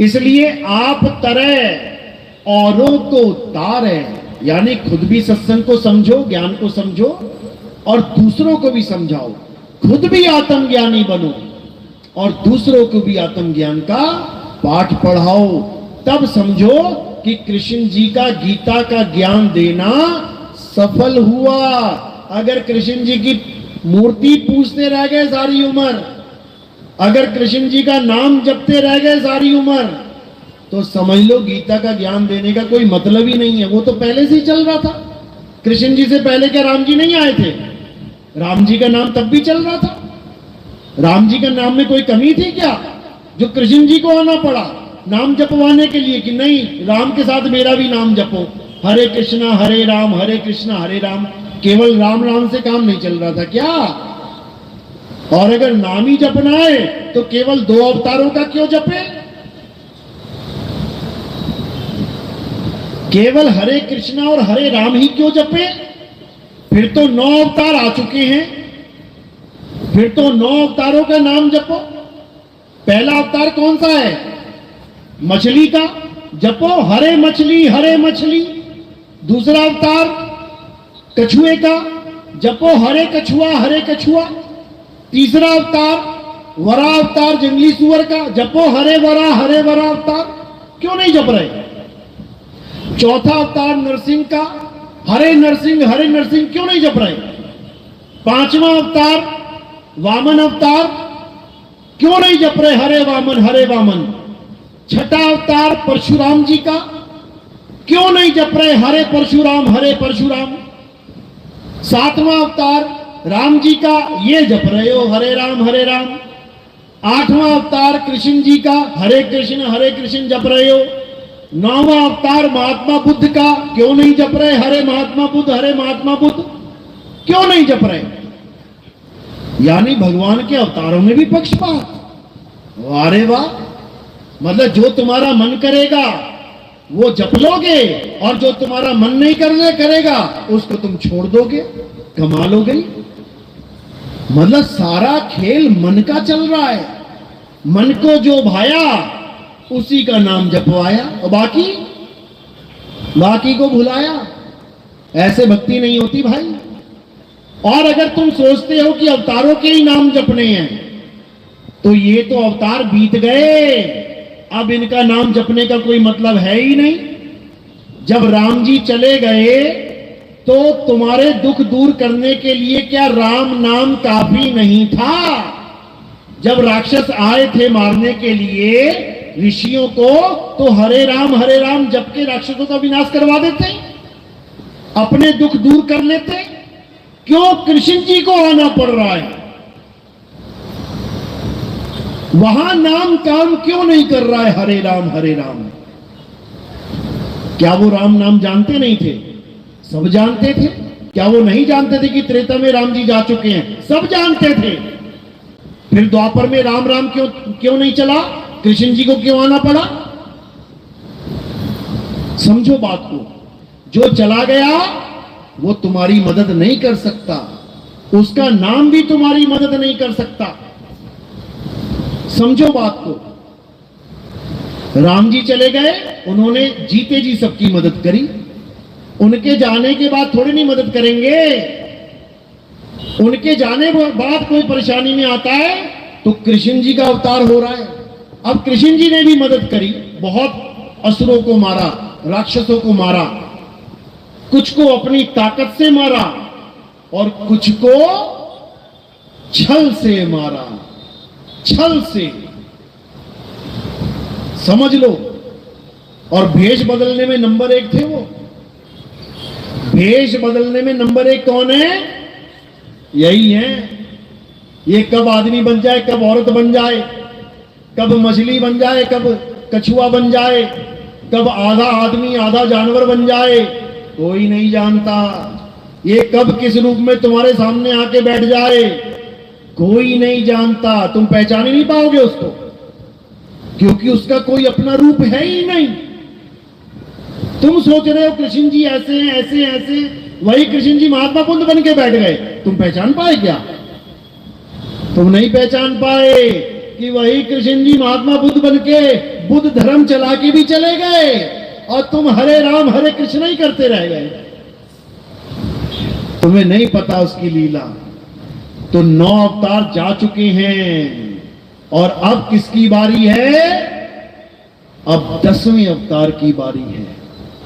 इसलिए आप तरह औरों को तारे, यानी खुद भी सत्संग को समझो, ज्ञान को समझो और दूसरों को भी समझाओ। खुद भी आत्मज्ञानी बनो और दूसरों को भी आत्मज्ञान का पाठ पढ़ाओ। तब समझो कि कृष्ण जी का गीता का ज्ञान देना सफल हुआ। अगर कृष्ण जी की मूर्ति पूजते रह गए सारी उम्र, अगर कृष्ण जी का नाम जपते रह गए सारी उम्र, तो समझ लो गीता का ज्ञान देने का कोई मतलब ही नहीं है। वो तो पहले से ही चल रहा था। कृष्ण जी से पहले क्या राम जी नहीं आए थे? राम जी का नाम तब भी चल रहा था। राम जी का नाम में कोई कमी थी क्या जो कृष्ण जी को आना पड़ा नाम जपवाने के लिए कि नहीं राम के साथ मेरा भी नाम जपो, हरे कृष्णा हरे राम हरे कृष्णा हरे राम। केवल राम राम से काम नहीं चल रहा था क्या? और अगर नाम ही जपना है तो केवल 2 अवतारों का क्यों जपे? केवल हरे कृष्णा और हरे राम ही क्यों जपे? फिर तो 9 अवतार आ चुके हैं, फिर तो 9 अवतारों का नाम जपो। पहला अवतार कौन सा है? मछली का, जपो हरे मछली। दूसरा अवतार कछुए का, जपो हरे कछुआ। तीसरा अवतार वरा अवतार जंगली सुअर का, जपो हरे वरा अवतार। क्यों नहीं जप रहे? चौथा अवतार नरसिंह का, हरे नरसिंह क्यों नहीं जप रहे? 5वां अवतार वामन अवतार, क्यों नहीं जप रहे हरे वामन? 6ठा अवतार परशुराम जी का, क्यों नहीं जप रहे हरे परशुराम? 7वां अवतार राम जी का, ये जप रहे हो हरे राम। 8वां अवतार कृष्ण जी का, हरे कृष्ण जप रहे हो। 9वां अवतार महात्मा बुद्ध का, क्यों नहीं जप रहे हरे महात्मा बुद्ध? क्यों नहीं जप रहे? यानी भगवान के अवतारों में भी पक्षपात। अरे वाह, मतलब जो तुम्हारा मन करेगा वो जप लोगे और जो तुम्हारा मन नहीं करने करेगा उसको तुम छोड़ दोगे। कमाल हो गई। मतलब सारा खेल मन का चल रहा है। मन को जो भाया उसी का नाम जपवाया और बाकी को भुलाया। ऐसे भक्ति नहीं होती भाई। और अगर तुम सोचते हो कि अवतारों के ही नाम जपने हैं तो ये तो अवतार बीत गए, अब इनका नाम जपने का कोई मतलब है ही नहीं। जब राम जी चले गए तो तुम्हारे दुख दूर करने के लिए क्या राम नाम काफी नहीं था? जब राक्षस आए थे मारने के लिए ऋषियों को, तो हरे राम जप के राक्षसों का विनाश करवा देते, अपने दुख दूर कर लेते। क्यों कृष्ण जी को आना पड़ रहा है? वहां नाम काम क्यों नहीं कर रहा है हरे राम? क्या वो राम नाम जानते नहीं थे? सब जानते थे। क्या वो नहीं जानते थे कि त्रेता में राम जी जा चुके हैं? सब जानते थे। फिर द्वापर में राम क्यों नहीं चला? कृष्ण जी को क्यों आना पड़ा? समझो बात को। जो चला गया वो तुम्हारी मदद नहीं कर सकता, उसका नाम भी तुम्हारी मदद नहीं कर सकता। समझो बात को। राम जी चले गए, उन्होंने जीते जी सबकी मदद करी। उनके जाने के बाद थोड़ी नहीं मदद करेंगे। उनके जाने के बाद कोई परेशानी में आता है तो कृष्ण जी का अवतार हो रहा है। अब कृष्ण जी ने भी मदद करी, बहुत असुरों को मारा, राक्षसों को मारा, कुछ को अपनी ताकत से मारा और कुछ को छल से मारा। छल से, समझ लो। और भेष बदलने में नंबर 1 थे वो। भेष बदलने में नंबर 1 कौन है? यही है। ये कब आदमी बन जाए, कब औरत बन जाए, कब मछली बन जाए, कब कछुआ बन जाए, कब आधा आदमी आधा जानवर बन जाए, कोई नहीं जानता। ये कब किस रूप में तुम्हारे सामने आके बैठ जाए, कोई नहीं जानता। तुम पहचान ही नहीं पाओगे उसको, क्योंकि उसका कोई अपना रूप है ही नहीं। तुम सोच रहे हो कृष्ण जी ऐसे हैं, ऐसे, वही कृष्ण जी महात्मा बुद्ध बन के बैठ गए। तुम पहचान पाए क्या? तुम नहीं पहचान पाए कि वही कृष्ण जी महात्मा बुद्ध बन के बुद्ध धर्म चला के भी चले गए और तुम हरे राम हरे कृष्ण ही करते रह गए। तुम्हें नहीं पता उसकी लीला। तो 9 अवतार जा चुके हैं और अब किसकी बारी है? अब 10वें अवतार की बारी है,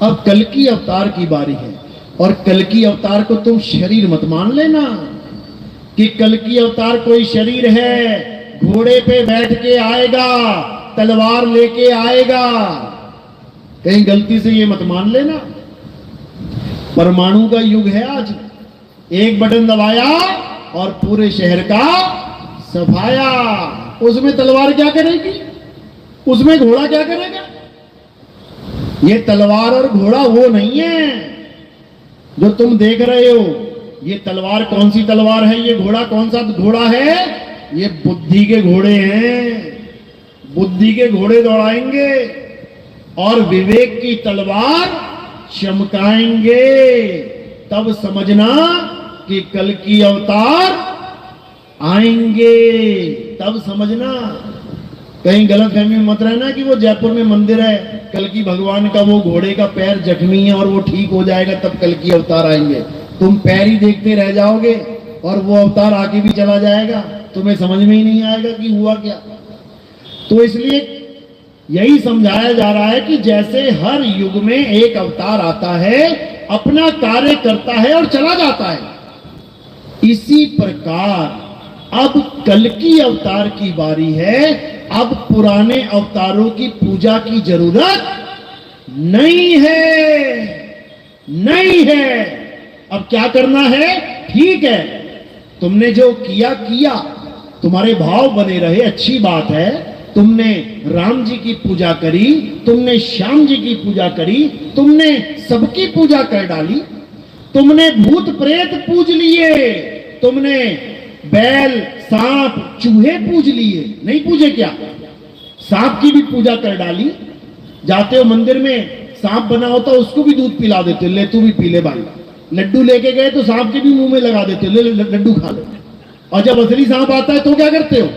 अब कल की अवतार की बारी है। और कल की अवतार को तुम शरीर मत मान लेना कि कल की अवतार कोई शरीर है, घोड़े पे बैठ के आएगा, तलवार लेके आएगा, कहीं गलती से ये मत मान लेना। परमाणु का युग है आज, एक बटन दबाया और पूरे शहर का सफाया। उसमें तलवार क्या करेगी, उसमें घोड़ा क्या करेगा? ये तलवार और घोड़ा वो नहीं है जो तुम देख रहे हो। ये तलवार कौन सी तलवार है, ये घोड़ा कौन सा घोड़ा है? ये बुद्धि के घोड़े हैं। बुद्धि के घोड़े दौड़ाएंगे और विवेक की तलवार चमकाएंगे। तब समझना कि कल की अवतार आएंगे, तब समझना। कहीं गलतफहमी में मत रहना कि वो जयपुर में मंदिर है, कल की भगवान का वो घोड़े का पैर जख्मी है और वो ठीक हो जाएगा तब कल की अवतार आएंगे। तुम पैर ही देखते रह जाओगे और वो अवतार आके भी चला जाएगा, तुम्हें समझ में ही नहीं आएगा कि हुआ क्या। तो इसलिए यही समझाया जा रहा है कि जैसे हर युग में एक अवतार आता है, अपना कार्य करता है और चला जाता है, इसी प्रकार अब कल की अवतार की बारी है। अब पुराने अवतारों की पूजा की जरूरत नहीं है, नहीं है। अब क्या करना है? ठीक है, तुमने जो किया किया, तुम्हारे भाव बने रहे, अच्छी बात है। तुमने राम जी की पूजा करी, तुमने श्याम जी की पूजा करी, तुमने सबकी पूजा कर डाली, तुमने भूत प्रेत पूज लिए, तुमने बैल सांप चूहे पूज लिए, नहीं पूजे क्या? सांप की भी पूजा कर डाली। जाते हो मंदिर में, सांप बना होता उसको भी दूध पिला देते, ले तू भी पी ले भाई। लड्डू लेके गए तो सांप के भी मुंह में लगा देते, ले लड्डू खा ले। और जब असली सांप आता है तो क्या करते हो?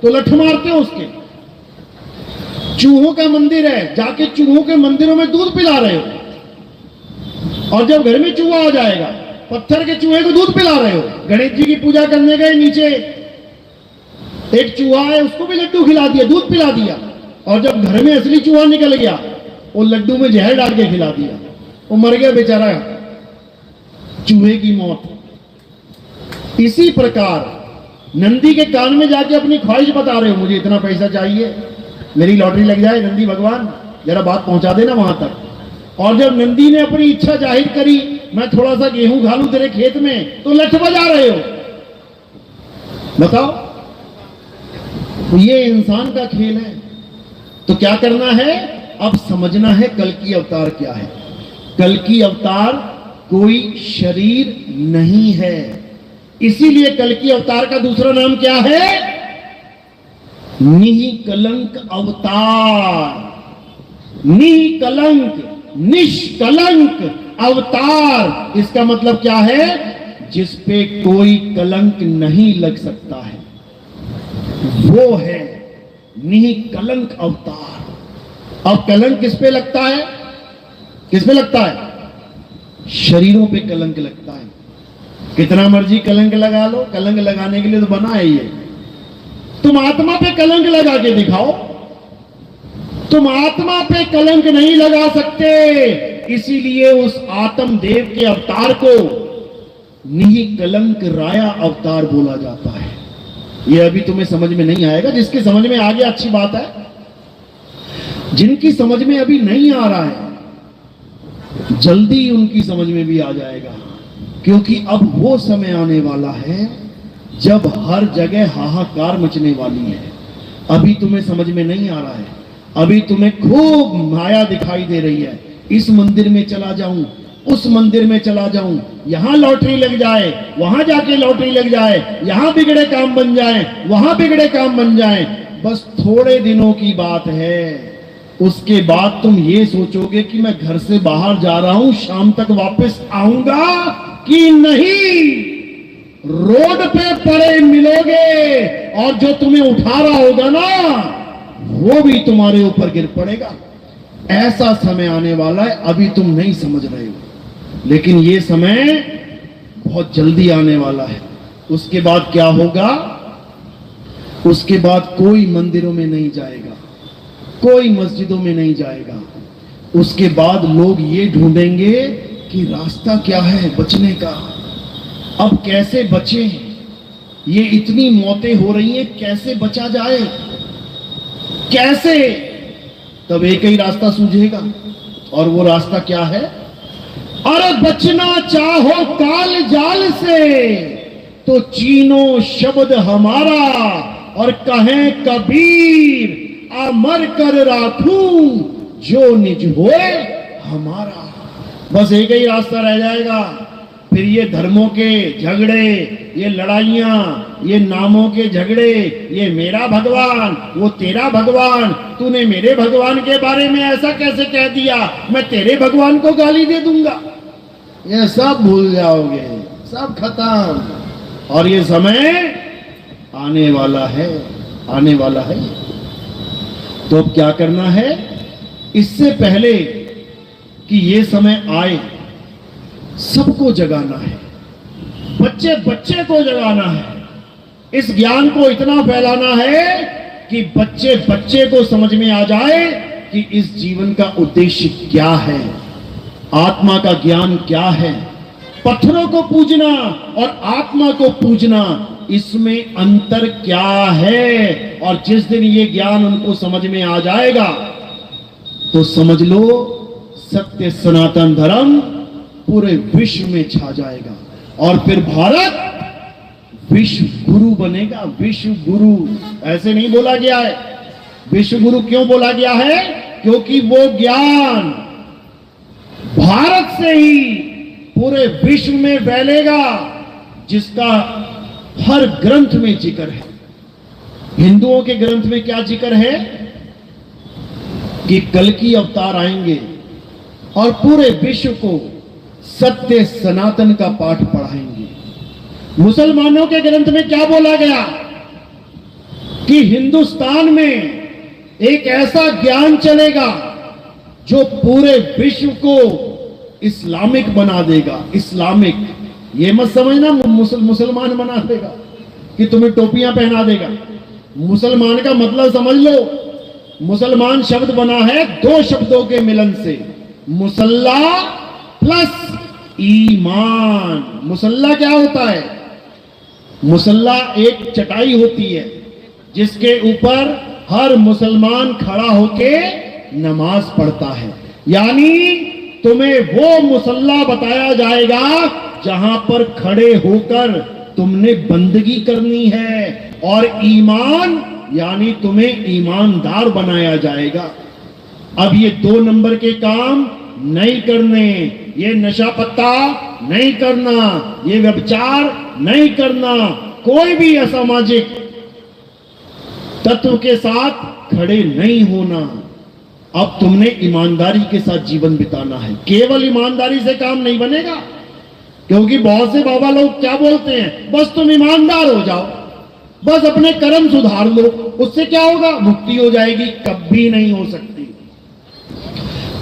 तो लठ मारते हो उसके। चूहों का मंदिर है, जाके चूहों के मंदिरों में दूध पिला रहे हो। और जब घर में चूहा आ जाएगा, पत्थर के चूहे को दूध पिला रहे हो। गणेश जी की पूजा करने गए, नीचे एक चूहा है, उसको भी लड्डू खिला दिया, दूध पिला दिया। और जब घर में असली चूहा निकल गया, वो लड्डू में जहर डाल के खिला दिया, वो मर गया बेचारा, चूहे की मौत। इसी प्रकार नंदी के कान में जाके अपनी ख्वाहिश बता रहे हो, मुझे इतना पैसा चाहिए, मेरी लॉटरी लग जाए, नंदी भगवान जरा बात पहुंचा देना वहां तक। और जब नंदी ने अपनी इच्छा जाहिर करी, मैं थोड़ा सा गेहूं खा लूं तेरे खेत में, तो लठ बजा रहे हो। बताओ, तो ये इंसान का खेल है। तो क्या करना है? अब समझना है कल की अवतार क्या है। कल की अवतार कोई शरीर नहीं है। इसीलिए कल की अवतार का दूसरा नाम क्या है? निष्कलंक अवतार। निष्कलंक, निष्कलंक अवतार, इसका मतलब क्या है? जिस पे कोई कलंक नहीं लग सकता है, वो है निष्कलंक अवतार। अब कलंक किस पे लगता है? किस पे लगता है? शरीरों पे कलंक लगता है। कितना मर्जी कलंक लगा लो, कलंक लगाने के लिए तो बना है ये। तुम आत्मा पे कलंक लगा के दिखाओ, तुम आत्मा पे कलंक नहीं लगा सकते। इसीलिए उस आत्म देव के अवतार को निष्कलंक राया अवतार बोला जाता है। यह अभी तुम्हें समझ में नहीं आएगा, जिसके समझ में आ गया अच्छी बात है। जिनकी समझ में अभी नहीं आ रहा है, जल्दी उनकी समझ में भी आ जाएगा, क्योंकि अब वो समय आने वाला है जब हर जगह हाहाकार मचने वाली है। अभी तुम्हें समझ में नहीं आ रहा है, अभी तुम्हें खूब माया दिखाई दे रही है। इस मंदिर में चला जाऊं, उस मंदिर में चला जाऊं, यहां लॉटरी लग जाए, वहां जाके लॉटरी लग जाए, यहां बिगड़े काम बन जाए, वहां बिगड़े काम बन जाए। बस थोड़े दिनों की बात है। उसके बाद तुम ये सोचोगे कि मैं घर से बाहर जा रहा हूं, शाम तक वापस आऊंगा कि नहीं। रोड पे पड़े मिलोगे और जो तुम्हें उठा रहा होगा ना, वो भी तुम्हारे ऊपर गिर पड़ेगा। ऐसा समय आने वाला है, अभी तुम नहीं समझ रहे हो, लेकिन ये समय बहुत जल्दी आने वाला है। उसके बाद क्या होगा? उसके बाद कोई मंदिरों में नहीं जाएगा, कोई मस्जिदों में नहीं जाएगा। उसके बाद लोग ये ढूंढेंगे कि रास्ता क्या है बचने का, अब कैसे बचें, ये इतनी मौतें हो रही हैं, कैसे बचा जाए, कैसे। तब एक ही रास्ता सूझेगा, और वो रास्ता क्या है? अरे बचना चाहो काल जाल से तो चीनो शब्द हमारा, और कहें कबीर अमर कर राखूं जो निज होए हमारा। बस एक ही रास्ता रह जाएगा। फिर ये धर्मों के झगड़े, ये लड़ाइयां, ये नामों के झगड़े, ये मेरा भगवान वो तेरा भगवान, तूने मेरे भगवान के बारे में ऐसा कैसे कह दिया, मैं तेरे भगवान को गाली दे दूंगा, ये सब भूल जाओगे, सब खत्म। और ये समय आने वाला है, आने वाला है। तो अब क्या करना है? इससे पहले कि ये समय आए, सबको जगाना है, बच्चे बच्चे को जगाना है, इस ज्ञान को इतना फैलाना है कि बच्चे बच्चे को समझ में आ जाए कि इस जीवन का उद्देश्य क्या है, आत्मा का ज्ञान क्या है। पत्थरों को पूजना और आत्मा को पूजना, इसमें अंतर क्या है। और जिस दिन ये ज्ञान उनको समझ में आ जाएगा तो समझ लो सत्य सनातन धर्म पूरे विश्व में छा जाएगा, और फिर भारत विश्व गुरु बनेगा। विश्व गुरु ऐसे नहीं बोला गया है। विश्व गुरु क्यों बोला गया है? क्योंकि वो ज्ञान भारत से ही पूरे विश्व में फैलेगा, जिसका हर ग्रंथ में जिक्र है। हिंदुओं के ग्रंथ में क्या जिक्र है? कि कल की अवतार आएंगे और पूरे विश्व को सत्य सनातन का पाठ पढ़ाएंगे। मुसलमानों के ग्रंथ में क्या बोला गया? कि हिंदुस्तान में एक ऐसा ज्ञान चलेगा जो पूरे विश्व को इस्लामिक बना देगा। इस्लामिक, ये मत समझना मुसलमान बना देगा कि तुम्हें टोपियां पहना देगा। मुसलमान का मतलब समझ लो, मुसलमान शब्द बना है दो शब्दों के मिलन से, मुसल्ला प्लस ईमान। मुसल्ला क्या होता है? मुसल्ला एक चटाई होती है जिसके ऊपर हर मुसलमान खड़ा होके नमाज पढ़ता है। यानी तुम्हें वो मुसल्ला बताया जाएगा जहां पर खड़े होकर तुमने बंदगी करनी है, और ईमान यानी तुम्हें ईमानदार बनाया जाएगा। अब ये 2 नंबर के काम नहीं करने, ये नशा पत्ता नहीं करना, ये व्यभिचार नहीं करना, कोई भी असामाजिक तत्व के साथ खड़े नहीं होना। अब तुमने ईमानदारी के साथ जीवन बिताना है। केवल ईमानदारी से काम नहीं बनेगा, क्योंकि बहुत से बाबा लोग क्या बोलते हैं, बस तुम ईमानदार हो जाओ, बस अपने कर्म सुधार लो, उससे क्या होगा, मुक्ति हो जाएगी। कभी नहीं हो सकती,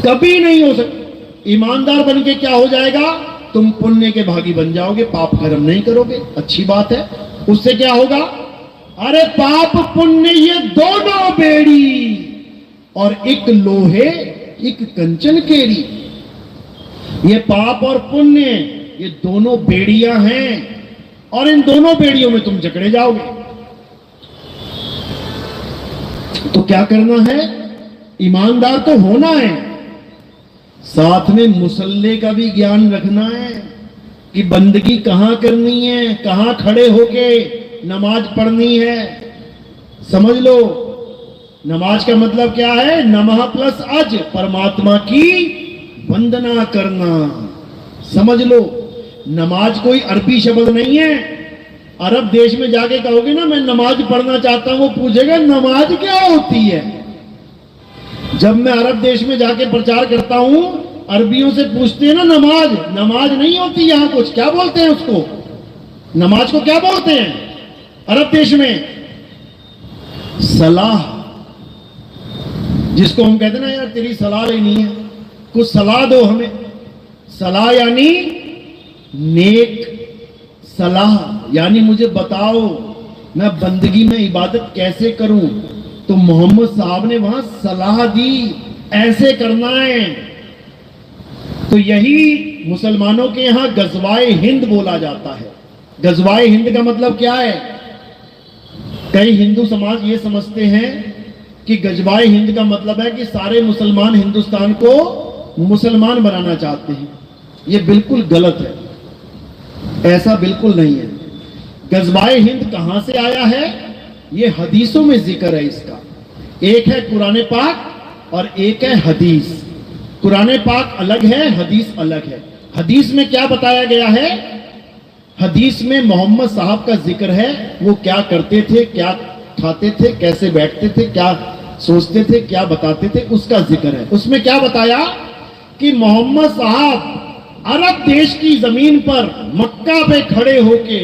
कभी नहीं हो सकती। ईमानदार बन के क्या हो जाएगा? तुम पुण्य के भागी बन जाओगे, पाप कर्म नहीं करोगे, अच्छी बात है। उससे क्या होगा? अरे पाप पुण्य ये दोनों बेड़ी, और एक लोहे एक कंचन केरी। ये पाप और पुण्य ये दोनों बेड़ियां हैं, और इन दोनों बेड़ियों में तुम जकड़े जाओगे। तो क्या करना है? ईमानदार तो होना है, साथ में मुसल्ले का भी ज्ञान रखना है कि बंदगी कहां करनी है, कहां खड़े होके नमाज पढ़नी है। समझ लो, नमाज का मतलब क्या है? नमः प्लस अज, परमात्मा की वंदना करना। समझ लो, नमाज कोई अरबी शब्द नहीं है। अरब देश में जाके कहोगे ना मैं नमाज पढ़ना चाहता हूं, वो पूछेगा नमाज क्या होती है। जब मैं अरब देश में जाके प्रचार करता हूं, अरबियों से पूछते हैं ना नमाज, नमाज नहीं होती यहां कुछ, क्या बोलते हैं उसको? नमाज को क्या बोलते हैं अरब देश में? सलाह। जिसको हम कहते हैं ना यार तेरी सलाह लेनी है, कुछ सलाह दो हमें। सलाह यानी नेक सलाह, यानी मुझे बताओ मैं बंदगी में इबादत कैसे करूं, तो मोहम्मद साहब ने वहां सलाह दी ऐसे करना है। तो यही मुसलमानों के यहां गजवाए हिंद बोला जाता है। गजवाए हिंद का मतलब क्या है? कई हिंदू समाज ये समझते हैं कि गजवाए हिंद का मतलब है कि सारे मुसलमान हिंदुस्तान को मुसलमान बनाना चाहते हैं। ये बिल्कुल गलत है, ऐसा बिल्कुल नहीं है। गजवाए हिंद कहां से आया है? ये हदीसों में जिक्र है इसका। एक है कुरान पाक और एक है हदीस। कुरान पाक अलग है, हदीस अलग है। हदीस में क्या बताया गया है? हदीस में मोहम्मद साहब का जिक्र है, वो क्या करते थे, क्या खाते थे, कैसे बैठते थे, क्या सोचते थे, क्या बताते थे, उसका जिक्र है। उसमें क्या बताया कि मोहम्मद साहब अरब देश की जमीन पर मक्का पे खड़े होके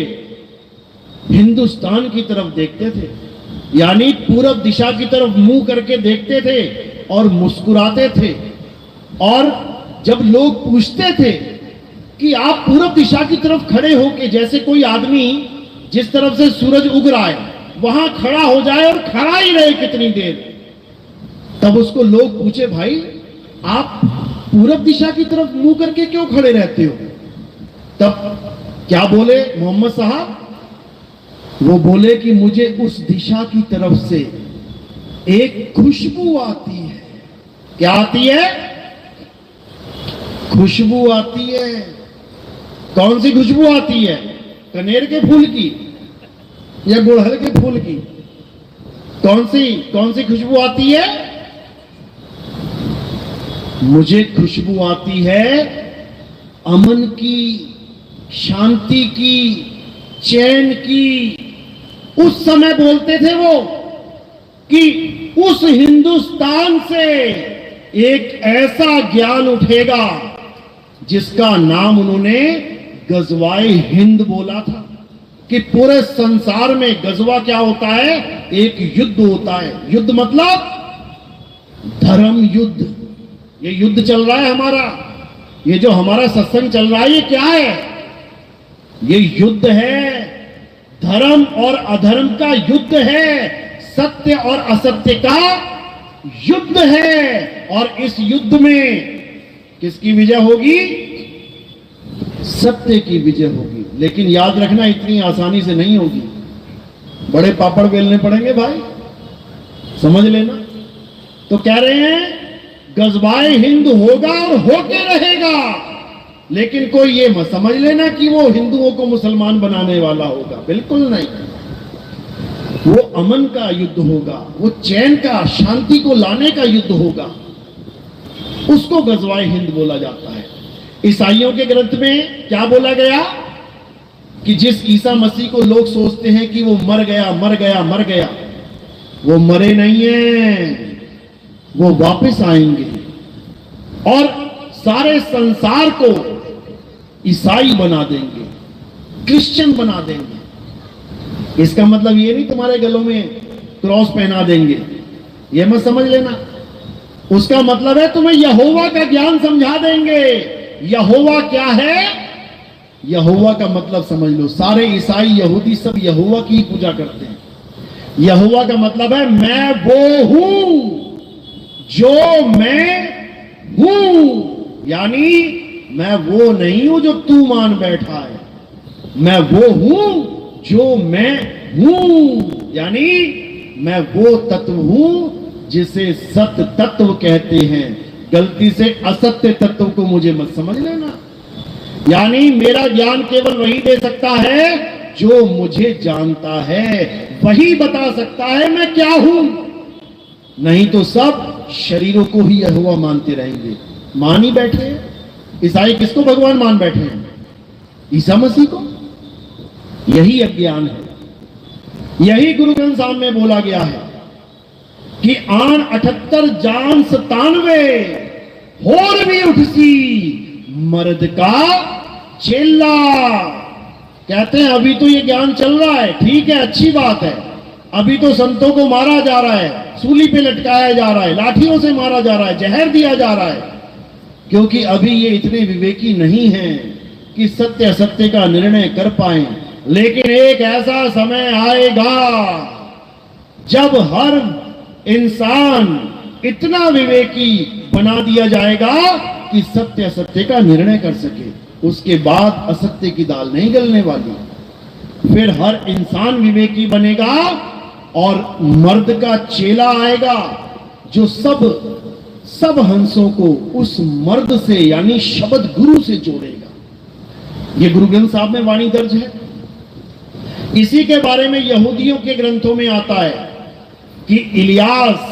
हिंदुस्तान की तरफ देखते थे, यानी पूरब दिशा की तरफ मुंह करके देखते थे और मुस्कुराते थे। और जब लोग पूछते थे कि आप पूरब दिशा की तरफ खड़े होके, जैसे कोई आदमी जिस तरफ से सूरज उग रहा है वहां खड़ा हो जाए और खड़ा ही रहे कितनी देर, तब उसको लोग पूछे, भाई आप पूरब दिशा की तरफ मुंह करके क्यों खड़े रहते हो? तब क्या बोले मोहम्मद साहब? वो बोले कि मुझे उस दिशा की तरफ से एक खुशबू आती है। क्या आती है? खुशबू आती है। कौन सी खुशबू आती है? कनेर के फूल की या गुड़हल के फूल की? कौन सी खुशबू आती है? मुझे खुशबू आती है अमन की, शांति की, चैन की। उस समय बोलते थे वो कि उस हिंदुस्तान से एक ऐसा ज्ञान उठेगा जिसका नाम उन्होंने गजवाए हिंद बोला था। कि पूरे संसार में गजवा क्या होता है? एक युद्ध होता है। युद्ध मतलब धर्म युद्ध। ये युद्ध चल रहा है हमारा, ये जो हमारा सत्संग चल रहा है, ये क्या है? ये युद्ध है, धर्म और अधर्म का युद्ध है, सत्य और असत्य का युद्ध है। और इस युद्ध में किसकी विजय होगी? सत्य की विजय होगी। लेकिन याद रखना, इतनी आसानी से नहीं होगी, बड़े पापड़ बेलने पड़ेंगे भाई, समझ लेना। तो कह रहे हैं गजवाए हिंद होगा और होके रहेगा, लेकिन कोई ये मत समझ लेना कि वो हिंदुओं को मुसलमान बनाने वाला होगा, बिल्कुल नहीं। वो अमन का युद्ध होगा, वो चैन का, शांति को लाने का युद्ध होगा। उसको गजवाए हिंद बोला जाता है। ईसाइयों के ग्रंथ में क्या बोला गया कि जिस ईसा मसीह को लोग सोचते हैं कि वो मर गया मर गया मर गया, वो मरे नहीं है, वो वापस आएंगे और सारे संसार को ईसाई बना देंगे, क्रिश्चियन बना देंगे। इसका मतलब ये नहीं तुम्हारे गलों में क्रॉस पहना देंगे, ये मत समझ लेना। उसका मतलब है तुम्हें यहोवा का ज्ञान समझा देंगे। यहोवा क्या है? यहोवा का मतलब समझ लो। सारे ईसाई, यहूदी सब यहोवा की ही पूजा करते हैं। यहोवा का मतलब है मैं वो हूं जो मैं हूं, यानी मैं वो नहीं हूं जो तू मान बैठा है, मैं वो हूं जो मैं हूं, यानी मैं वो तत्व हूं जिसे सत्य तत्व कहते हैं। गलती से असत्य तत्व को मुझे मत समझ लेना। यानी मेरा ज्ञान केवल वही दे सकता है जो मुझे जानता है, वही बता सकता है मैं क्या हूं। नहीं तो सब शरीरों को ही यहोवा मानते रहेंगे। मान ही बैठे हैं ईसाई, किसको भगवान मान बैठे हैं? ईसा मसीह को। यही अज्ञान है। यही गुरु ग्रंथ साहब में बोला गया है कि आन 78 जान 97 होर भी उठसी मर्द का चेला। कहते हैं अभी तो ये ज्ञान चल रहा है, ठीक है, अच्छी बात है। अभी तो संतों को मारा जा रहा है, सूली पे लटकाया जा रहा है, लाठियों से मारा जा रहा है, जहर दिया जा रहा है, क्योंकि अभी ये इतने विवेकी नहीं हैं कि सत्य असत्य का निर्णय कर पाए। लेकिन एक ऐसा समय आएगा जब हर इंसान इतना विवेकी बना दिया जाएगा कि सत्य असत्य का निर्णय कर सके। उसके बाद असत्य की दाल नहीं गलने वाली। फिर हर इंसान विवेकी बनेगा और मर्द का चेला आएगा जो सब हंसों को उस मर्द से यानी शब्द गुरु से जोड़ेगा। ये गुरु ग्रंथ साहब में वाणी दर्ज है। इसी के बारे में यहूदियों के ग्रंथों में आता है कि इलियास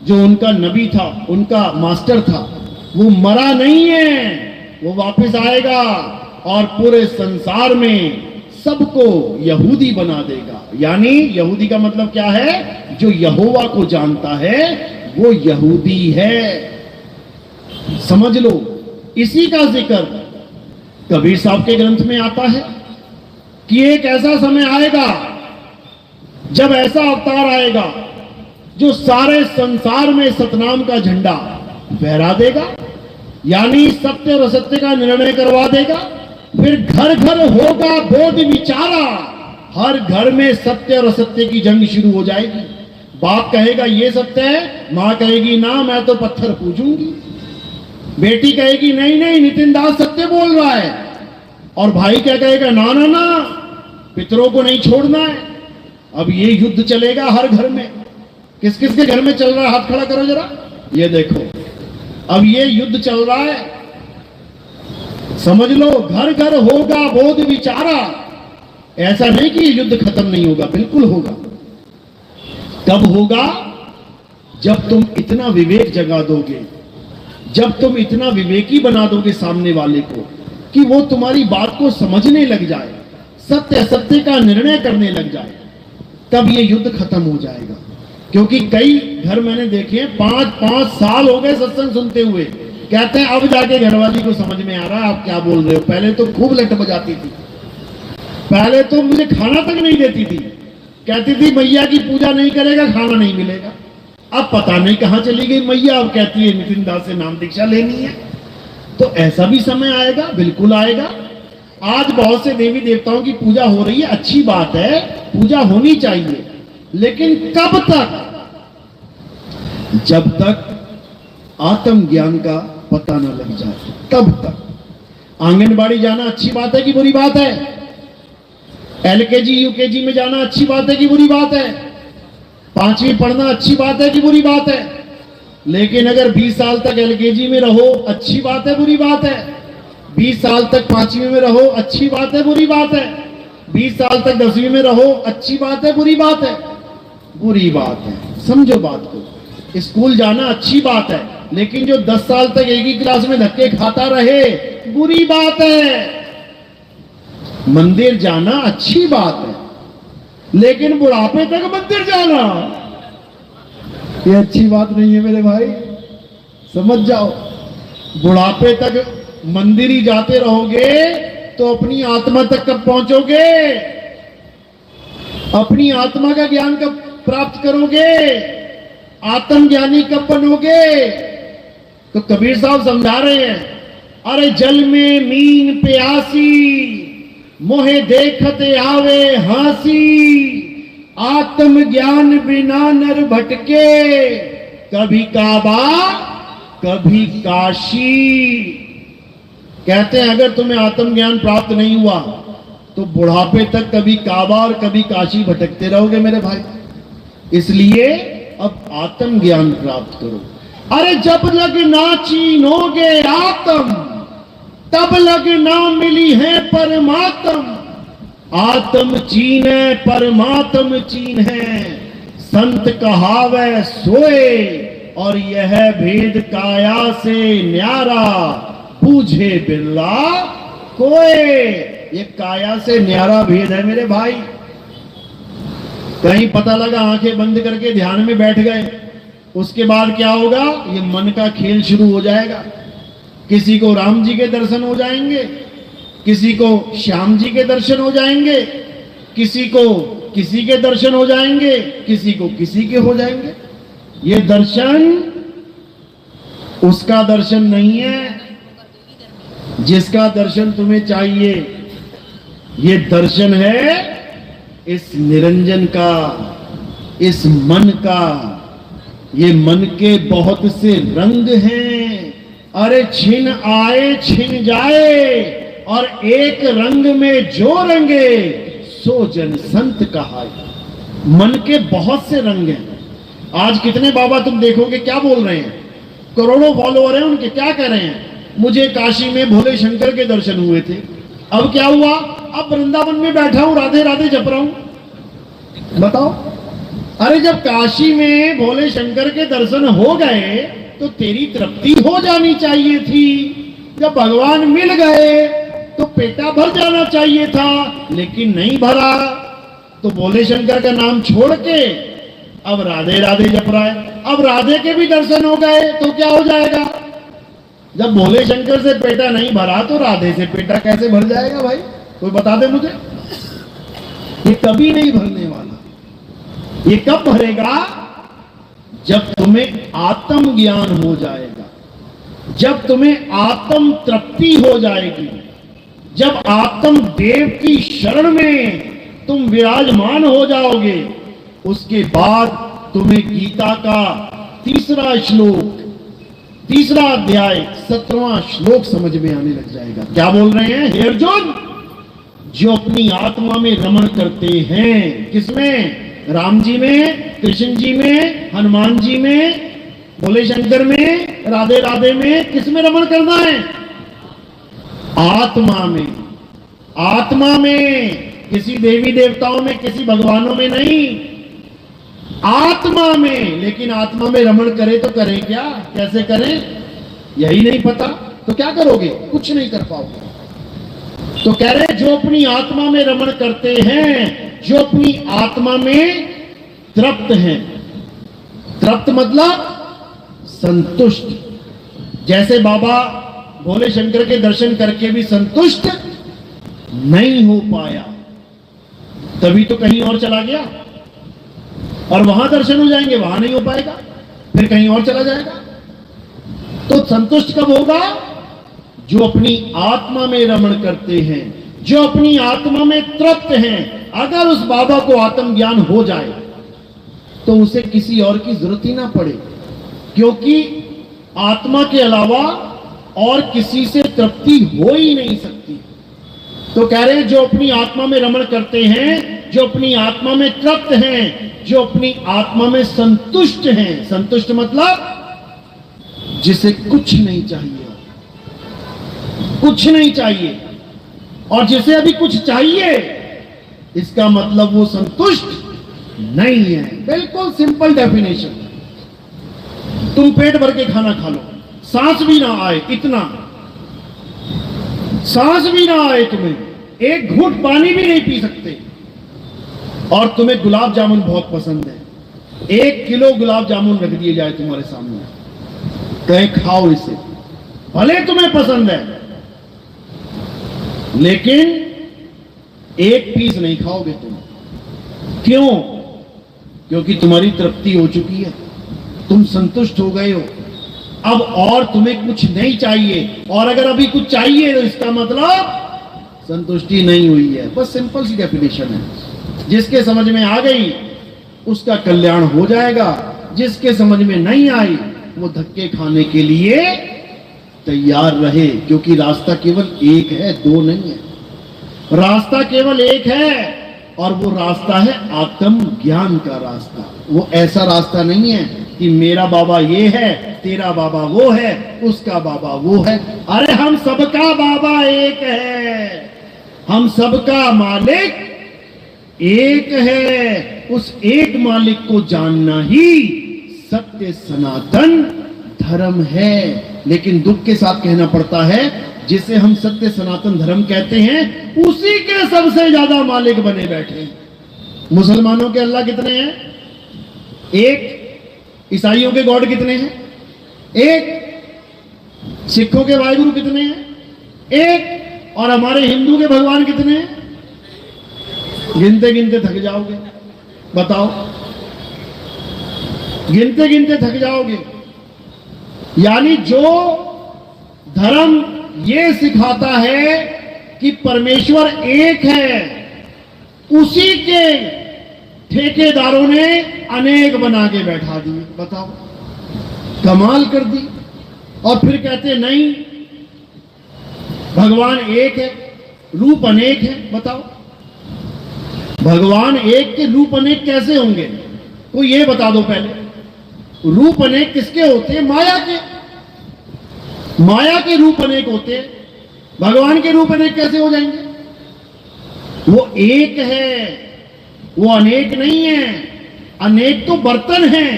जो उनका नबी था, उनका मास्टर था, वो मरा नहीं है, वो वापस आएगा और पूरे संसार में सबको यहूदी बना देगा। यानी यहूदी का मतलब क्या है? जो यहोवा को जानता है वो यहूदी है। समझ लो। इसी का जिक्र कबीर साहब के ग्रंथ में आता है कि एक ऐसा समय आएगा जब ऐसा अवतार आएगा जो सारे संसार में सतनाम का झंडा फहरा देगा, यानी सत्य और असत्य का निर्णय करवा देगा। फिर घर घर होगा बोध विचारा, हर घर में सत्य और असत्य की जंग शुरू हो जाएगी। बाप कहेगा ये सत्य है, मां कहेगी ना मैं तो पत्थर पूजूंगी, बेटी कहेगी नहीं नहीं नितिन दास सत्य बोल रहा है, और भाई क्या कहेगा ना ना ना पितरों को नहीं छोड़ना है। अब ये युद्ध चलेगा हर घर में। किस किस के घर में चल रहा है? हाथ खड़ा करो जरा। ये देखो अब ये युद्ध चल रहा है। समझ लो घर घर होगा बोध विचारा। ऐसा नहीं कि ये युद्ध खत्म नहीं होगा, बिल्कुल होगा। कब होगा? जब तुम इतना विवेक जगा दोगे, जब तुम इतना विवेकी बना दोगे सामने वाले को कि वो तुम्हारी बात को समझने लग जाए, सत्य असत्य का निर्णय करने लग जाए, तब ये युद्ध खत्म हो जाएगा। क्योंकि कई घर मैंने देखे 5-5 साल हो गए सत्संग सुनते हुए, कहते हैं अब जाके घरवाली को समझ में आ रहा है आप क्या बोल रहे हो। पहले तो खूब लट बजाती थी, पहले तो मुझे खाना तक नहीं देती थी, कहती थी मैया की पूजा नहीं करेगा खाना नहीं मिलेगा। अब पता नहीं कहां चली गई मैया, अब कहती है नितिन दास से नाम दीक्षा लेनी है। तो ऐसा भी समय आएगा, बिल्कुल आएगा। आज बहुत से देवी देवताओं की पूजा हो रही है, अच्छी बात है, पूजा होनी चाहिए, लेकिन कब तक? जब तक आत्म ज्ञान का पता न लग जाए, तब तक। आंगनबाड़ी जाना अच्छी बात है कि बुरी बात है? एलकेजी यूकेजी में जाना अच्छी बात है कि बुरी बात है? 5वीं पढ़ना अच्छी बात है कि बुरी बात है? लेकिन अगर 20 साल तक एलकेजी में रहो अच्छी बात है बुरी बात है? 20 साल तक 5वीं में रहो अच्छी बात है बुरी बात है? 20 साल तक 10वीं में रहो अच्छी बात है बुरी बात है? बुरी बात है। समझो बात को। स्कूल जाना अच्छी बात है, लेकिन जो 10 साल तक एक ही क्लास में धक्के खाता रहे बुरी बात है। मंदिर जाना अच्छी बात है, लेकिन बुढ़ापे तक मंदिर जाना ये अच्छी बात नहीं है मेरे भाई, समझ जाओ। बुढ़ापे तक मंदिर ही जाते रहोगे तो अपनी आत्मा तक कब पहुंचोगे? अपनी आत्मा का ज्ञान कब प्राप्त करोगे? आत्मज्ञानी कब बनोगे? तो कबीर साहब समझा रहे हैं, अरे जल में मीन प्यासी, मोहे देखते आवे हासी, आत्म ज्ञान बिना नर भटके, कभी काबा कभी काशी। कहते हैं अगर तुम्हें आत्मज्ञान प्राप्त नहीं हुआ तो बुढ़ापे तक कभी काबा और कभी काशी भटकते रहोगे मेरे भाई। इसलिए अब आत्म ज्ञान प्राप्त करो। अरे जब लग ना चीनोगे आत्म, तब लग ना मिली है परमात्म। आत्म चीन है परमात्म चीन है, संत कहावे सोए, और यह भेद काया से न्यारा, पूछे बिरला कोए। ये काया से न्यारा भेद है मेरे भाई। कहीं पता लगा आंखें बंद करके ध्यान में बैठ गए, उसके बाद क्या होगा? ये मन का खेल शुरू हो जाएगा। किसी को राम जी के दर्शन हो जाएंगे, किसी को श्याम जी के दर्शन हो जाएंगे, किसी को किसी के दर्शन हो जाएंगे, किसी को किसी के हो जाएंगे। ये दर्शन उसका दर्शन नहीं है जिसका दर्शन तुम्हें चाहिए। ये दर्शन है इस निरंजन का, इस मन का, ये मन के बहुत से रंग हैं, अरे छिन आए छिन जाए, और एक रंग में जो रंगे सो जन संत कहाए। मन के बहुत से रंग हैं। आज कितने बाबा तुम देखोगे क्या बोल रहे हैं, करोड़ों फॉलोअर हैं उनके, क्या कह रहे हैं, मुझे काशी में भोले शंकर के दर्शन हुए थे, अब क्या हुआ, अब वृंदावन में बैठा हूं राधे राधे जप रहा हूं। बताओ, अरे जब काशी में भोले शंकर के दर्शन हो गए तो तेरी तृप्ति हो जानी चाहिए थी। जब भगवान मिल गए तो पेटा भर जाना चाहिए था, लेकिन नहीं भरा, तो भोले शंकर का नाम छोड़ के अब राधे राधे जप रहा है। अब राधे के भी दर्शन हो गए तो क्या हो जाएगा, जब भोले शंकर से पेटा नहीं भरा तो राधे से पेटा कैसे भर जाएगा भाई, कोई बता दे मुझे। ये कभी नहीं भरने वाला। ये कब भरेगा, जब तुम्हें आत्म ज्ञान हो जाएगा, जब तुम्हें आत्म तृप्ति हो जाएगी, जब आत्म देव की शरण में तुम विराजमान हो जाओगे, उसके बाद तुम्हें गीता का तीसरा श्लोक, तीसरा अध्याय 17वां श्लोक समझ में आने लग जाएगा। क्या बोल रहे हैं हे अर्जुन, जो अपनी आत्मा में रमण करते हैं, किसमें, राम जी में, कृष्ण जी में, हनुमान जी में, भोले शंकर में, राधे राधे में, किसमें रमण करना है, आत्मा में। आत्मा में, किसी देवी देवताओं में, किसी भगवानों में नहीं, आत्मा में। लेकिन आत्मा में रमण करे तो करें क्या, कैसे करें, यही नहीं पता, तो क्या करोगे, कुछ नहीं कर पाओगे। तो कह रहे जो अपनी आत्मा में रमण करते हैं, जो अपनी आत्मा में तृप्त हैं, तृप्त मतलब संतुष्ट। जैसे बाबा भोले शंकर के दर्शन करके भी संतुष्ट नहीं हो पाया, तभी तो कहीं और चला गया, और वहां दर्शन हो जाएंगे, वहां नहीं हो पाएगा, फिर कहीं और चला जाएगा। तो संतुष्ट कब होगा, जो अपनी आत्मा में रमण करते हैं, जो अपनी आत्मा में तृप्त हैं। अगर उस बाबा को आत्मज्ञान हो जाए तो उसे किसी और की जरूरत ही ना पड़े, क्योंकि आत्मा के अलावा और किसी से तृप्ति हो ही नहीं सकती। तो कह रहे हैं जो अपनी आत्मा में रमण करते हैं, जो अपनी आत्मा में तृप्त हैं, जो अपनी आत्मा में संतुष्ट हैं। संतुष्ट मतलब जिसे कुछ नहीं चाहिए, कुछ नहीं चाहिए, और जिसे अभी कुछ चाहिए, इसका मतलब वो संतुष्ट नहीं है। बिल्कुल सिंपल डेफिनेशन। तुम पेट भर के खाना खा लो, सांस भी ना आए, इतना सांस भी ना आए, तुम्हें एक घूंट पानी भी नहीं पी सकते, और तुम्हें गुलाब जामुन बहुत पसंद है, 1 किलो गुलाब जामुन रख दिए जाए तुम्हारे सामने, कहे खाओ इसे, भले तुम्हें पसंद है, लेकिन 1 पीस नहीं खाओगे तुम। क्यों? क्योंकि तुम्हारी तृप्ति हो चुकी है, तुम संतुष्ट हो गए हो, अब और तुम्हें कुछ नहीं चाहिए। और अगर अभी कुछ चाहिए तो इसका मतलब संतुष्टि नहीं हुई है। बस सिंपल सी डेफिनेशन है। जिसके समझ में आ गई उसका कल्याण हो जाएगा, जिसके समझ में नहीं आई वो धक्के खाने के लिए तैयार रहे, क्योंकि रास्ता केवल एक है, 2 नहीं है। रास्ता केवल एक है, और वो रास्ता है आत्म ज्ञान का रास्ता। वो ऐसा रास्ता नहीं है कि मेरा बाबा ये है, तेरा बाबा वो है, उसका बाबा वो है। अरे हम सबका बाबा एक है, हम सबका मालिक एक है। उस एक मालिक को जानना ही सत्य सनातन धर्म है। लेकिन दुख के साथ कहना पड़ता है, जिसे हम सत्य सनातन धर्म कहते हैं, उसी के सबसे ज्यादा मालिक बने बैठे हैं। मुसलमानों के अल्लाह कितने हैं? एक। ईसाइयों के गॉड कितने हैं? एक। सिखों के वाहिगुरु कितने हैं? एक। और हमारे हिंदू के भगवान कितने हैं? गिनते गिनते थक जाओगे। बताओ, गिनते गिनते थक जाओगे। यानी जो धर्म ये सिखाता है कि परमेश्वर एक है, उसी के ठेकेदारों ने अनेक बना के बैठा दिए। बताओ, कमाल कर दी। और फिर कहते नहीं, भगवान एक है, रूप अनेक है। बताओ, भगवान एक के रूप अनेक कैसे होंगे? कोई ये बता दो पहले। रूप अनेक किसके होते हैं? माया के। माया के रूप अनेक होते हैं, भगवान के रूप अनेक कैसे हो जाएंगे? वो एक है, वो अनेक नहीं है। अनेक तो बर्तन है।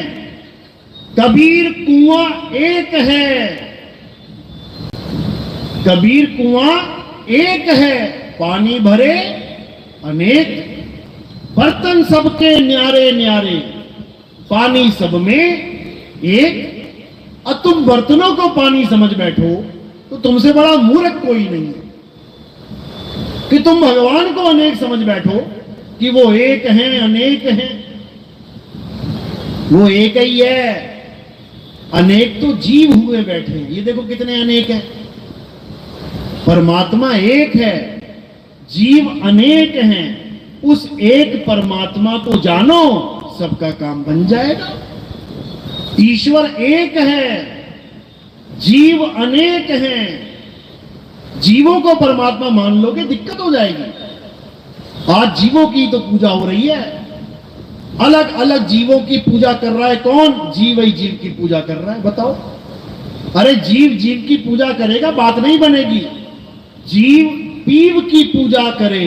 कबीर कुआं एक है, कबीर कुआं एक है, पानी भरे अनेक, बर्तन सबके न्यारे न्यारे, पानी सब में एक। और तुम बर्तनों को पानी समझ बैठो तो तुमसे बड़ा मूर्ख कोई नहीं है कि तुम भगवान को अनेक समझ बैठो कि वो एक हैं, अनेक हैं। वो एक ही है। अनेक तो जीव हुए बैठे हैं। ये देखो कितने अनेक हैं। परमात्मा एक है, जीव अनेक हैं। उस एक परमात्मा को जानो, सबका काम बन जाएगा। ईश्वर एक है, जीव अनेक हैं। जीवों को परमात्मा मान लोगे, दिक्कत हो जाएगी। आज जीवों की तो पूजा हो रही है, अलग अलग जीवों की पूजा कर रहा है। कौन? जीव ही जीव की पूजा कर रहा है। बताओ, अरे जीव जीव की पूजा करेगा, बात नहीं बनेगी। जीव पीव की पूजा करे,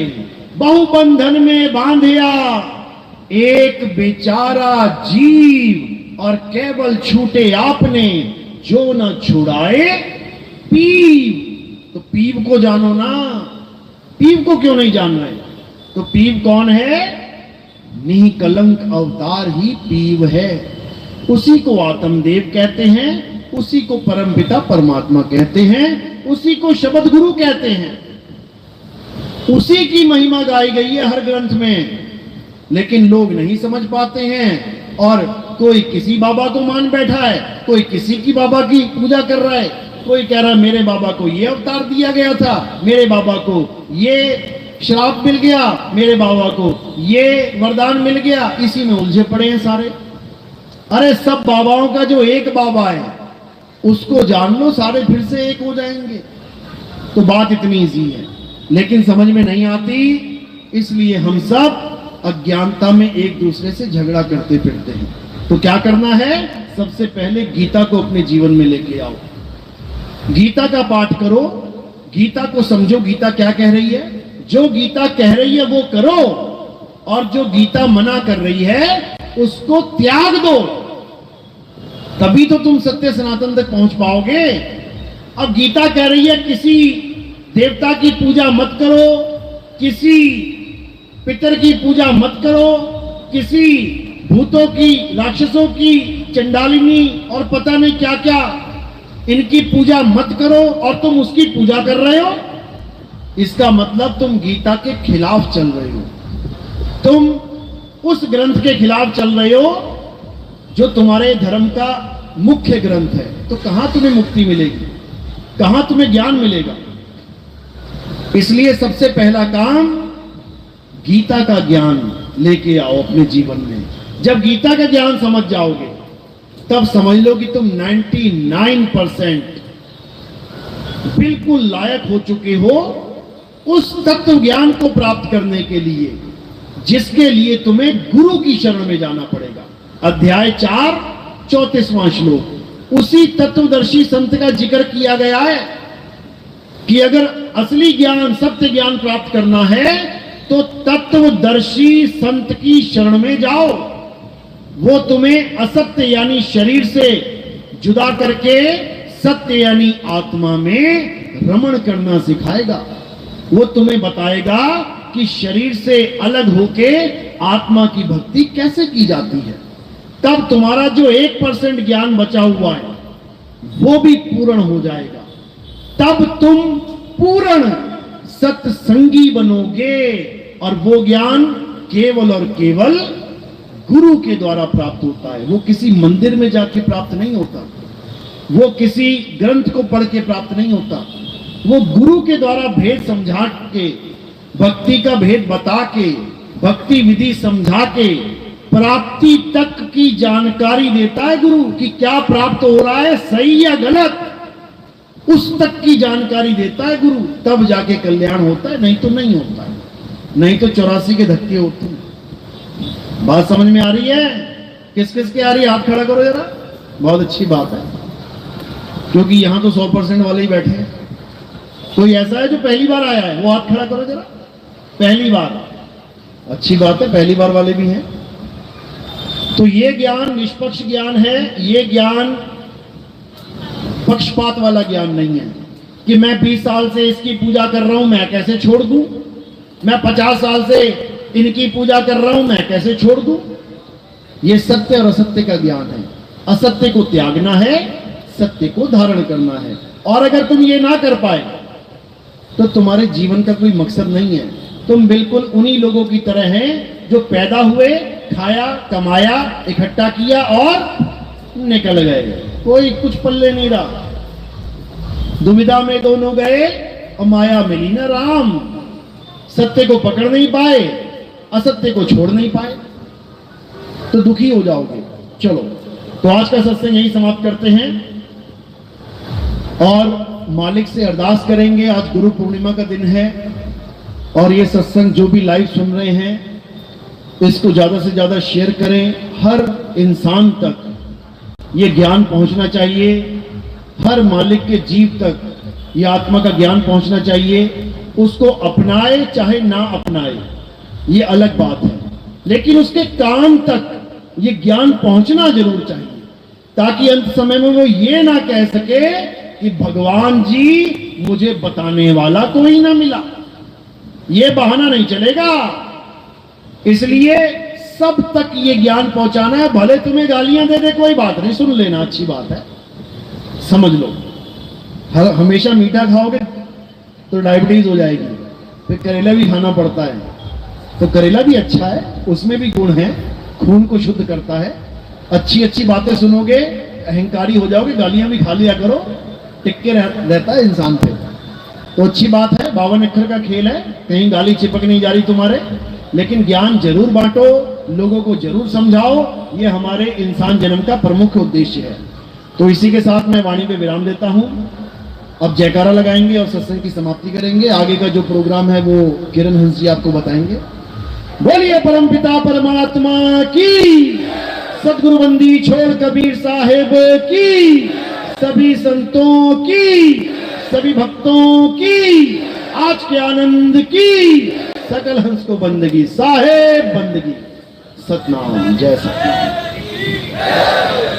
बहुबंधन में बांधिया एक बेचारा जीव, और केवल छूटे आपने जो न छुड़ाए पीव। तो पीव को जानो ना। पीव को क्यों नहीं जान रहे? तो पीव कौन है? निकलंक अवतार ही पीव है। उसी को आत्मदेव कहते हैं, उसी को परमपिता परमात्मा कहते हैं, उसी को शब्द गुरु कहते हैं। उसी की महिमा गाई गई है हर ग्रंथ में, लेकिन लोग नहीं समझ पाते हैं। और कोई किसी बाबा को मान बैठा है, कोई किसी की बाबा की पूजा कर रहा है। कोई कह रहा है मेरे बाबा को ये अवतार दिया गया था, मेरे बाबा को ये श्राप मिल गया, मेरे बाबा को ये वरदान मिल गया। इसी में उलझे पड़े हैं सारे। अरे सब बाबाओं का जो एक बाबा है उसको जान लो, सारे फिर से एक हो जाएंगे। तो बात इतनी ईजी है, लेकिन समझ में नहीं आती। इसलिए हम सब अज्ञानता में एक दूसरे से झगड़ा करते फिरते हैं। तो क्या करना है? सबसे पहले गीता को अपने जीवन में लेके आओ, गीता का पाठ करो, गीता को समझो। गीता क्या कह रही है? जो गीता कह रही है वो करो, और जो गीता मना कर रही है उसको त्याग दो। तभी तो तुम सत्य सनातन तक पहुंच पाओगे। अब गीता कह रही है किसी देवता की पूजा मत करो, किसी पितर की पूजा मत करो, किसी भूतों की, राक्षसों की, चंडालिनी और पता नहीं क्या क्या, इनकी पूजा मत करो, और तुम उसकी पूजा कर रहे हो। इसका मतलब तुम गीता के खिलाफ चल रहे हो, तुम उस ग्रंथ के खिलाफ चल रहे हो जो तुम्हारे धर्म का मुख्य ग्रंथ है। तो कहां तुम्हें मुक्ति मिलेगी, कहां तुम्हें ज्ञान मिलेगा? इसलिए सबसे पहला काम गीता का ज्ञान लेके आओ अपने जीवन में। जब गीता का ज्ञान समझ जाओगे तब समझ लो कि तुम 99% बिल्कुल लायक हो चुके हो उस तत्व ज्ञान को प्राप्त करने के लिए, जिसके लिए तुम्हें गुरु की शरण में जाना पड़ेगा। अध्याय 4 34वां श्लोक उसी तत्वदर्शी संत का जिक्र किया गया है कि अगर असली ज्ञान, सत्य ज्ञान प्राप्त करना है तो तत्वदर्शी संत की शरण में जाओ। वो तुम्हें असत्य यानी शरीर से जुदा करके सत्य यानी आत्मा में रमण करना सिखाएगा। वो तुम्हें बताएगा कि शरीर से अलग होके आत्मा की भक्ति कैसे की जाती है। तब तुम्हारा जो 1% ज्ञान बचा हुआ है वो भी पूर्ण हो जाएगा। तब तुम पूर्ण सत्संगी बनोगे, और वो ज्ञान केवल और केवल गुरु के द्वारा प्राप्त होता है। वो किसी मंदिर में जाके प्राप्त नहीं होता, वो किसी ग्रंथ को पढ़ के प्राप्त नहीं होता। वो गुरु के द्वारा भेद समझा के, भक्ति का भेद बता के, भक्ति विधि समझा के प्राप्ति तक की जानकारी देता है गुरु कि क्या प्राप्त हो रहा है, सही या गलत, उस तक की जानकारी देता है गुरु, तब जाके कल्याण होता है, नहीं तो नहीं होता है, नहीं तो 84 के धक्के होते हैं। बात समझ में आ रही है? किस किस के आ रही है? हाथ खड़ा करो जरा। बहुत अच्छी बात है, क्योंकि यहां तो 100% वाले ही बैठे हैं। कोई ऐसा है जो पहली बार आया है? वो हाथ खड़ा करो जरा। पहली बार, अच्छी बात है, पहली बार वाले भी हैं। तो ये ज्ञान निष्पक्ष ज्ञान है, ये ज्ञान पक्षपात वाला ज्ञान नहीं है कि मैं 20 साल से इसकी पूजा कर रहा हूं, मैं कैसे छोड़ दूं, मैं 50 साल से इनकी पूजा कर रहा हूं, मैं कैसे छोड़ दूं। ये सत्य और असत्य का ज्ञान है। असत्य को त्यागना है, सत्य को धारण करना है। और अगर तुम ये ना कर पाए तो तुम्हारे जीवन का कोई मकसद नहीं है। तुम बिल्कुल उन्हीं लोगों की तरह हैं जो पैदा हुए, खाया, कमाया, इकट्ठा किया और निकल गए, कोई कुछ पल्ले नहीं रहा। दुविधा में दोनों गए और माया मिली ना राम। सत्य को पकड़ नहीं पाए, असत्य को छोड़ नहीं पाए, तो दुखी हो जाओगे। चलो, तो आज का सत्संग यही समाप्त करते हैं और मालिक से अरदास करेंगे। आज गुरु पूर्णिमा का दिन है और ये सत्संग जो भी लाइव सुन रहे हैं इसको ज्यादा से ज्यादा शेयर करें। हर इंसान तक ये ज्ञान पहुंचना चाहिए, हर मालिक के जीव तक ये आत्मा का ज्ञान पहुंचना चाहिए। उसको अपनाए चाहे ना अपनाए ये अलग बात है, लेकिन उसके काम तक ये ज्ञान पहुंचना जरूर चाहिए, ताकि अंत समय में वो ये ना कह सके कि भगवान जी मुझे बताने वाला कोई ना मिला। ये बहाना नहीं चलेगा। इसलिए सब तक ये ज्ञान पहुंचाना है। भले तुम्हें गालियां दे दे, कोई बात नहीं, सुन लेना, अच्छी बात है, समझ लो। हमेशा मीठा खाओगे तो डायबिटीज हो जाएगी। फिर करेला भी खाना पड़ता है, तो करेला भी अच्छा है, उसमें भी गुण है, खून को शुद्ध करता है। अच्छी अच्छी बातें सुनोगे, अहंकारी हो जाओगे, गालियां भी खा लिया करो, टिक्के रहता है इंसान पे। तो अच्छी बात है, 52 अक्षर का खेल है, कहीं गाली चिपक नहीं जा रही तुम्हारे, लेकिन ज्ञान जरूर बांटो, लोगों को जरूर समझाओ। ये हमारे इंसान जन्म का प्रमुख उद्देश्य है। तो इसी के साथ मैं वाणी पे विराम देता हूं। अब जयकारा लगाएंगे और सत्संग की समाप्ति करेंगे। आगे का जो प्रोग्राम है वो किरण हंस जी आपको बताएंगे। बोलिए परम पिता परमात्मा की, सदगुरु बंदी छोड़ कबीर साहेब की, सभी संतों की, सभी भक्तों की, आज के आनंद की, सकल हंस को बंदगी, साहेब बंदगी। सतनाम, जय सतनाम।